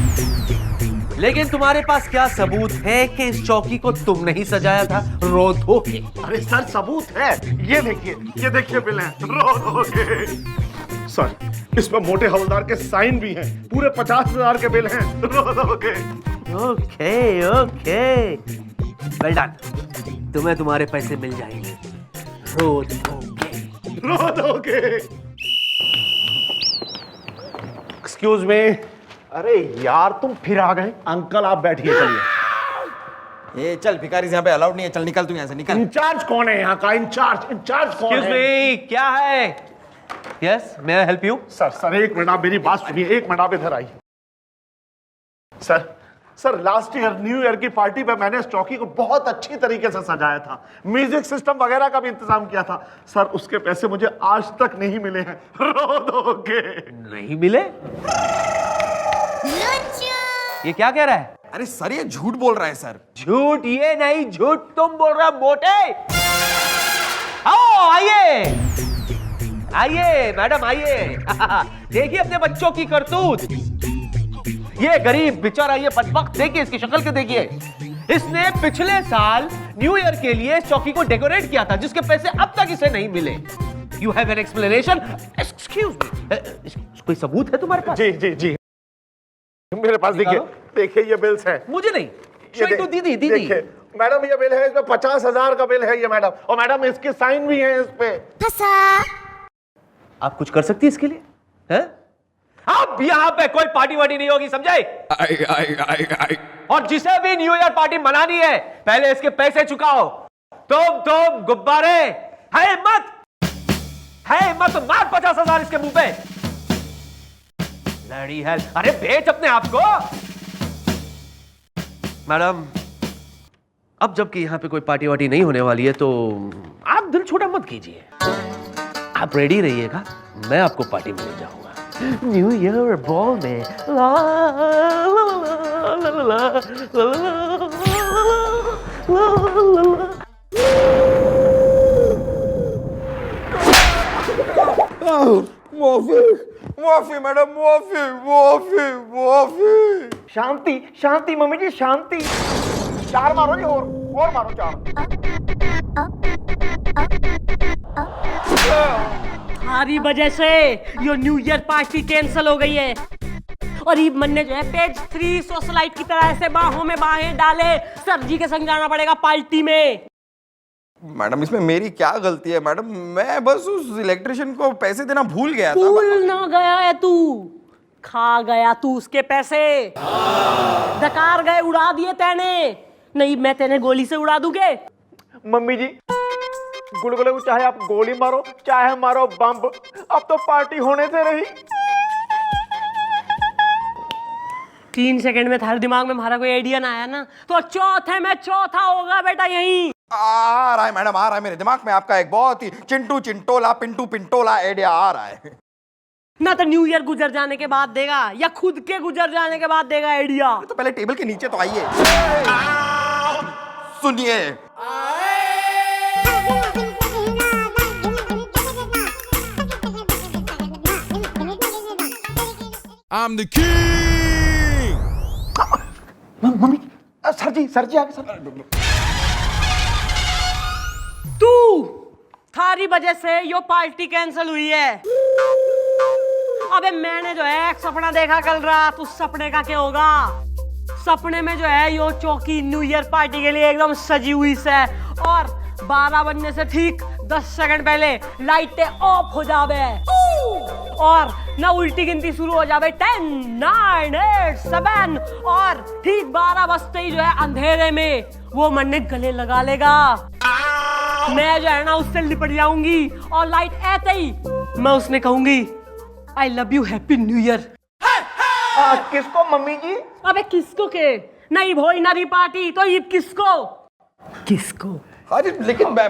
लेकिन तुम्हारे पास क्या सबूत है कि इस चौकी को तुमने ही सजाया था? रो दोगे। अरे सर सबूत है, ये देखिए बिल है, रो दोगे। सर इसमें मोटे हवलदार के साइन भी हैं, पूरे 50,000 के बिल हैं, रो दोगे। ओके ओके, वेल डन, तुम्हें तुम्हारे पैसे मिल जाएंगे, रो दोगे। रो दोगे। Excuse me. अरे यार तुम फिर आ गए। अंकल आप बैठिए, चलिए। ये चल, भिखारी यहाँ पे अलाउड नहीं है, चल निकल तू यहाँ से, निकल। इंचार्ज कौन है यहाँ का? इंचार्ज कौन एक्सक्यूज है? मी, क्या है? Yes, may I help you? Sir एक मिनट आप मेरी बात सुनिए, एक मिनट आप इधर आइए। Sir last year new year की पार्टी पे मैंने इस चौकी को बहुत अच्छी तरीके से सजाया था, म्यूजिक सिस्टम वगैरह का भी इंतजाम किया था। सर उसके पैसे मुझे आज तक नहीं मिले हैं, रो दोगे। नहीं मिले? ये क्या कह रहा है? अरे सर ये झूठ बोल रहा है सर। झूठ ये नहीं, झूठ तुम बोल रहा मोटे। आओ आइए आइए मैडम आइए। देखिए अपने बच्चों की करतूत। ये गरीब बेचारा, ये बदबख्त, देखिए इसकी शक्ल के देखिए। इसने पिछले साल न्यू ईयर के लिए इस चौकी को डेकोरेट किया था, जिसके पैसे अब तक इसे नहीं मिले। You have an explanation? Excuse me, कोई सबूत है तुम्हारे पास? जी मेरे पास देखिए ये बिल्स हैं। मुझे नहीं, तो दीदी देखिए मैडम ये बिल है, इसमें 50,000 का बिल है ये मैडम, और मैडम इसके साइन भी हैं इस पे। आप कुछ कर सकती है इसके लिए? हैं? अब यहाँ पे कोई पार्टी वार्टी नहीं होगी, समझे? और जिसे भी न्यू ईयर पार्टी मनानी है, पहले इसके पैसे चुकाओ। तुम गुब्बारे है मत मार 50,000 इसके मुंह पे। लड़ी है, अरे बेच अपने आप को। मैडम अब जबकि यहाँ पे कोई पार्टी वार्टी नहीं होने वाली है, तो आप दिल छोटा मत कीजिए। आप रेडी रहिएगा, मैं आपको पार्टी में ले जाऊंगा न्यू ईयर बॉल में। ला ला ला ला ला। माफी मैडम, माफी। शांति मम्मी जी, शांति। 4 मारो जी, और मारो 4। तुम्हारी वजह से ये न्यू ईयर पार्टी कैंसिल हो गई है। और ईब मन ने जो है पेज 3 सोशलाइट की तरह से बाहों में बाहें डाले सर जी के संग जाना पड़ेगा पार्टी में। मैडम इसमें मेरी क्या गलती है मैडम, मैं बस उस इलेक्ट्रिशियन को पैसे देना भूल गया था। भूल ना गया है तू, खा गया तू उसके पैसे, डकार गए, उड़ा दिए तेने। नहीं मैं तेने गोली से उड़ा दूंगे। मम्मी जी, गुलगुले को चाहे आप गोली मारो चाहे मारो बम, अब तो पार्टी होने से रही। 3 सेकंड में थारे दिमाग में हमारा कोई आइडिया ना आया ना, तो चौथे में चौथा होगा बेटा यही। आ रहा है मैडम, आ रहा है मेरे दिमाग में आपका एक बहुत ही चिंटू चिंटोला पिंटू पिंटोला आइडिया आ रहा है। ना तो न्यू ईयर गुजर जाने के बाद देगा या खुद के गुजर जाने के बाद देगा आइडिया। तो पहले टेबल के नीचे तो आइए, सुनिए। I'm the king. Mummy, sir ji आगे सर। तू थारी वजह से यो पार्टी कैंसिल हुई है। अबे मैंने जो है एक सपना देखा कल रात, उस सपने का क्या होगा? सपने में जो है यो चौकी न्यू ईयर पार्टी के लिए एकदम सजी हुई है और 12 बजने से ठीक 10 सेकंड पहले लाइटें ऑफ हो जावे और ना उल्टी गिनती शुरू हो जावे 10, 9, 8, 7 और ठीक 12 बजते ही जो है अंधेरे में वो मन्नत गले लगा लेगा। मैं जो है ना उससे लिपट जाऊंगी और लाइट आते ही मैं उसने कहूंगी I love you, happy new year. किसको मम्मी जी? अबे किसको के? नहीं भोई नरी पार्टी तो ये किसको? किसको? अरे लेकिन मैं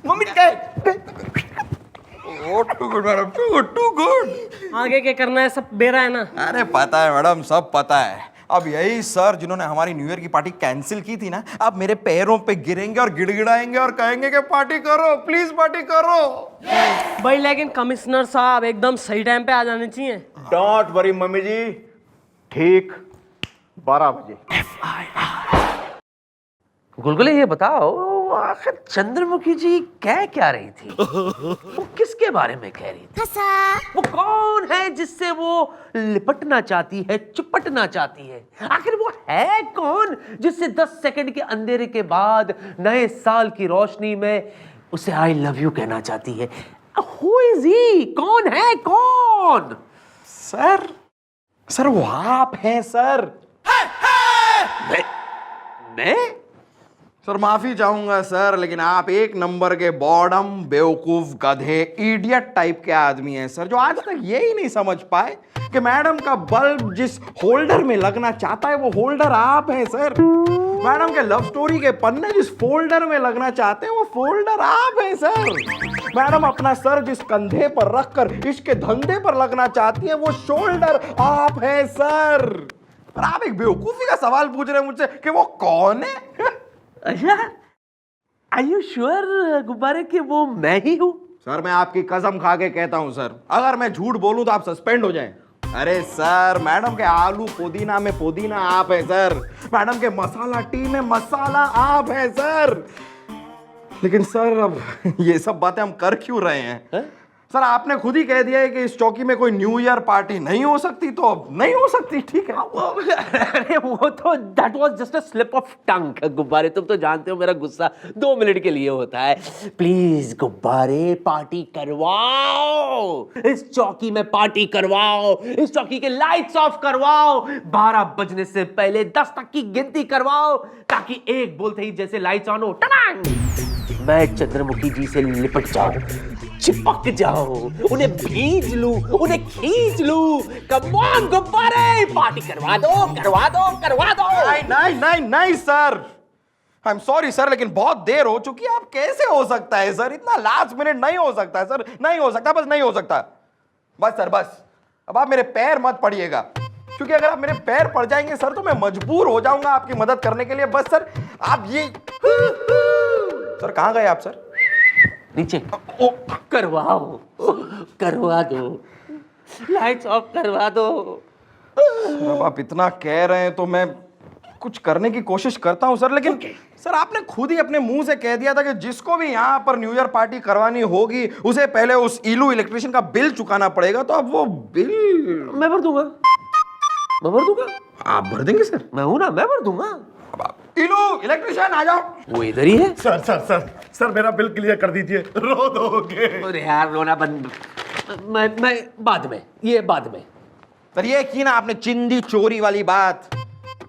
mummy too good madam, too good. आगे क्या करना है सब बेरा है ना। अरे पता है मैडम, सब पता है। अब यही सर जिन्होंने हमारी न्यू ईयर की पार्टी कैंसिल की थी ना, अब मेरे पैरों पे गिरेंगे और गिड़गिड़ाएंगे और कहेंगे कि पार्टी करो, प्लीज पार्टी करो। भाई लेकिन कमिश्नर साहब एकदम सही टाइम पे आ जाने चाहिए। डोंट वरी मम्मी जी, ठीक 12 बजे। गुलगुले ये बताओ आखिर चंद्रमुखी जी कह क्या रही थी? वो किसके बारे में कह रही थी? वो कौन है जिससे वो लिपटना चाहती है, चिपटना चाहती है? आखिर वो है कौन जिससे 10 सेकंड के अंधेरे के बाद नए साल की रोशनी में उसे आई लव यू कहना चाहती है? Who is he? कौन है कौन? सर वो आप हैं सर। मैं? सर माफी चाहूंगा सर, लेकिन आप एक नंबर के बॉडम बेवकूफ गधे इडियट टाइप के आदमी हैं सर, जो आज तक ये ही नहीं समझ पाए कि मैडम का बल्ब जिस होल्डर में लगना चाहता है वो होल्डर आप हैं सर। मैडम के लव स्टोरी के पन्ने जिस फोल्डर में लगना चाहते हैं वो फोल्डर आप हैं सर। मैडम अपना सर जिस कंधे पर रखकर इश्क के धंधे पर लगना चाहती है वो शोल्डर आप हैं सर। और आप एक बेवकूफी का सवाल पूछ रहे हैं मुझसे कि वो कौन है? अच्छा, Are you sure गुब्बारे कि वो मैं ही हूँ? सर मैं आपकी कसम खा के कहता हूँ सर, अगर मैं झूठ बोलूं तो आप सस्पेंड हो जाएं। अरे सर मैडम के आलू पुदीना में पुदीना आप है सर, मैडम के मसाला टी में मसाला आप है सर। लेकिन सर अब ये सब बातें हम कर क्यों रहे हैं? सर आपने खुद ही कह दिया है कि इस चौकी में कोई न्यू ईयर पार्टी नहीं हो सकती, तो अब नहीं हो सकती, ठीक है। अरे वो तो that was just a slip of tongue गुब्बारे, तुम तो जानते हो मेरा गुस्सा 2 मिनट के लिए होता है। प्लीज गुब्बारे पार्टी करवाओ, इस चौकी में पार्टी करवाओ, इस चौकी के लाइट्स ऑफ करवाओ, 12 बजने से पहले 10 तक की गिनती करवाओ, ताकि एक बोलते ही जैसे लाइट्स ऑन हो टनांग मैं चंद्रमुखी जी से लिपट जाऊं, चिपक जाऊं, उन्हें भींच लूं, उन्हें खींच लूं। कम ऑन गुब्बारे, पार्टी करवा दो, करवा दो, करवा दो। नहीं sir, I am sorry sir, लेकिन बहुत देर हो चुकी है। आप कैसे हो सकता है सर, इतना लास्ट मिनट नहीं हो सकता है सर, नहीं हो सकता, बस नहीं हो सकता। बस सर बस, अब आप मेरे पैर मत पड़िएगा, क्योंकि अगर आप मेरे पैर पड़ जाएंगे सर तो मैं मजबूर हो जाऊंगा आपकी मदद करने के लिए। बस सर आप ये सर कहां गए आप सर? नीचे करवाओ, करवा दो, लाइट्स ऑफ करवा दो। अब आप इतना कह रहे हैं तो मैं कुछ करने की कोशिश करता हूं सर, लेकिन सर आपने खुद ही अपने मुंह से कह दिया था कि जिसको भी यहाँ पर न्यू ईयर पार्टी करवानी होगी उसे पहले उस इलू इलेक्ट्रिशियन का बिल चुकाना पड़ेगा, तो अब वो बिल मैं भर दूंगा, मैं भर दूंगा। आप भर देंगे सर? मैं हूं ना, मैं भर दूंगा। इलू इलेक्ट्रिशियन आ जाओ। वो इधर ही है। सर सर सर सर मेरा बिल क्लियर कर दीजिए, रो दोगे। अरे यार रोना बंद, मैं बाद में, ये बाद में। सर ये की ना आपने चिंदी चोरी वाली बात।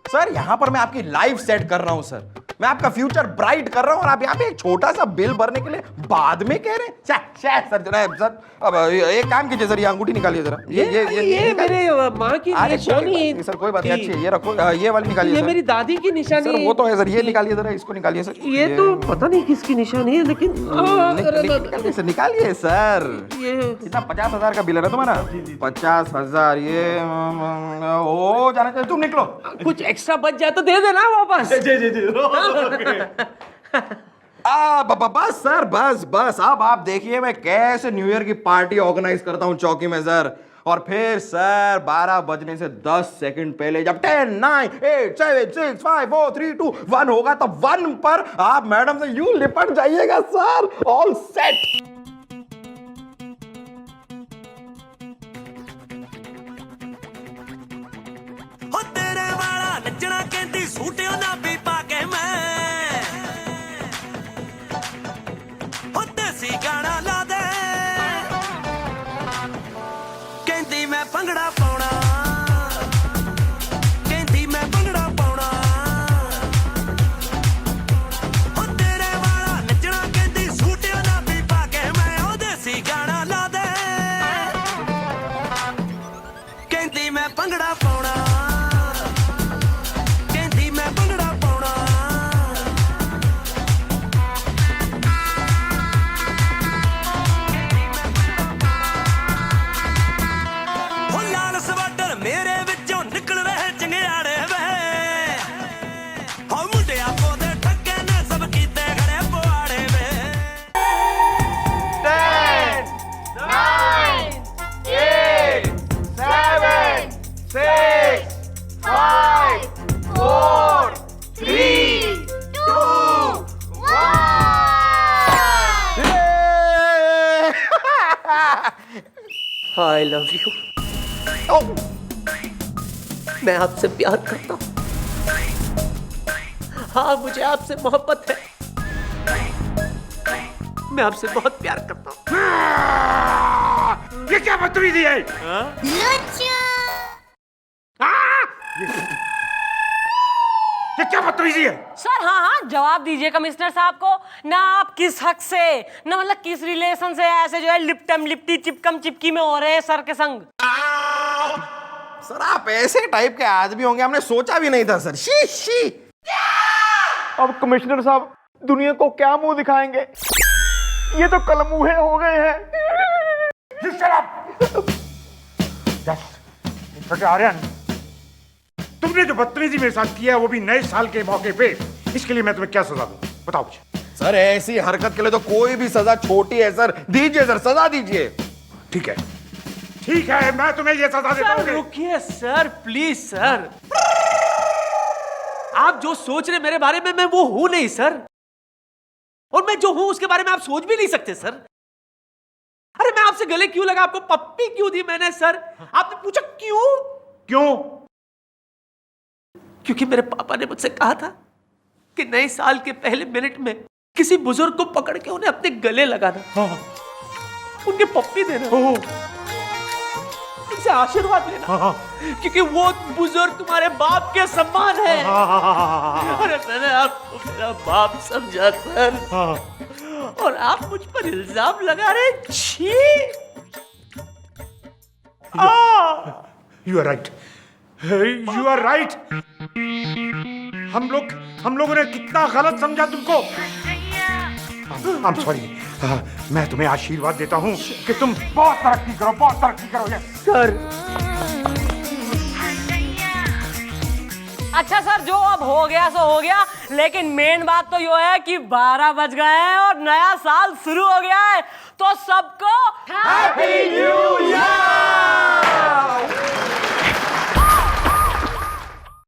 सर यहाँ पर मैं आपकी लाइफ सेट कर रहा हूँ सर, मैं आपका फ्यूचर ब्राइट कर रहा हूँ, और आप यहाँ पे एक छोटा सा बिल भरने के लिए बाद में कह रहे हैं। सर जरा सर अब एक काम कीजिए सर, ये अंगूठी निकालिए जरा। ये मेरे माँ की निशानी। सर कोई बात नहीं, अच्छी है, ये रखो, ये वाली निकालिए। ये मेरी दादी की निशानी। सर वो तो है सर, ये निकालिए जरा, इसको निकालिए सर। ये तो पता नहीं किसकी निशानी है, लेकिन निकालिए सर, निकालिए सर। ये इतना 50,000 का बिल है ना तुम्हारा? 50,000 ये हो जाना चाहिए। तुम निकलो, कुछ एक्स्ट्रा बच जाए तो दे देना वापस। जी बस सर, बस अब आप देखिए मैं कैसे न्यू ईयर की पार्टी ऑर्गेनाइज करता हूँ चौकी में सर। और फिर सर 12 बजने से 10 सेकंड पहले जब 10, 9, 8, 7, 6, 5, 4, 3, 2, 1 होगा, तब 1 पर आप मैडम से यूं लिपट जाइएगा सर। All set. नचना कहती सूटियों ना भी पाके मैं देसी गाना ला दे, कहती मैं भंगड़ा पाउणा, कहती मैं भंगड़ा पाउणा, तेरे वाला नचना कहती सूटियों ना भी पाके मैं देसी गाना ला दे, कहती मैं भंगड़ा पाउणा, I love you. मैं आपसे प्यार करता हूँ। हाँ मुझे आपसे मोहब्बत है, मैं आपसे बहुत प्यार करता हूँ। ये क्या बदतमीजी है? ये क्या बदतमीजी है? सर हाँ जवाब दीजिए कमिश्नर साहब को ना। आप किस हक से, ना मतलब किस रिलेशन से ऐसे जो है लिपटम लिपटी चिपकम चिपकी में हो रहे हैं सर के संग? सर आप ऐसे टाइप के आदमी होंगे हमने सोचा भी नहीं था सर। She she. अब कमिश्नर साहब दुनिया को क्या मुंह दिखाएंगे? ये तो कलमुहे हो गए हैं। आर्यन, तुमने जो बदतमीजी मेरे साथ किया है वो भी नए साल के मौके पे, इसके लिए मैं तुम्हें क्या सजा दूं? बताओ मुझे। सर ऐसी हरकत के लिए तो कोई भी सजा छोटी है सर। दीजिए सर, सजा दीजिए। ठीक है ठीक है, मैं तुम्हें ये सजा देता हूं। रुकिए सर, प्लीज सर। आप जो सोच रहे मेरे बारे में मैं वो हूं नहीं सर, और मैं जो हूं उसके बारे में आप सोच भी नहीं सकते सर। अरे मैं आपसे गले क्यों लगा? आपको पप्पी क्यों दी मैंने सर? आपने पूछा क्यों? क्यों? क्योंकि मेरे पापा ने मुझसे कहा था कि नए साल के पहले मिनट में किसी बुजुर्ग को पकड़ के उन्हें अपने गले लगाना, उनके पप्पी देना, उनसे आशीर्वाद लेना, क्योंकि वो बुजुर्ग तुम्हारे बाप के समान है। अरे मैंने आपको मेरा बाप समझा सर, और आप मुझ पर इल्जाम लगा रहे। छी। You are right, you are right. हम लोगों ने कितना गलत समझा तुमको। I'm sorry। मैं तुम्हें आशीर्वाद देता हूँ कि तुम बहुत तरक्की करो, बहुत तरक्की करोगे सर। अच्छा सर, जो अब हो गया सो हो गया, लेकिन मेन बात तो यो है कि 12 बज गए हैं और नया साल शुरू हो गया है, तो सबको हैप्पी न्यू ईयर।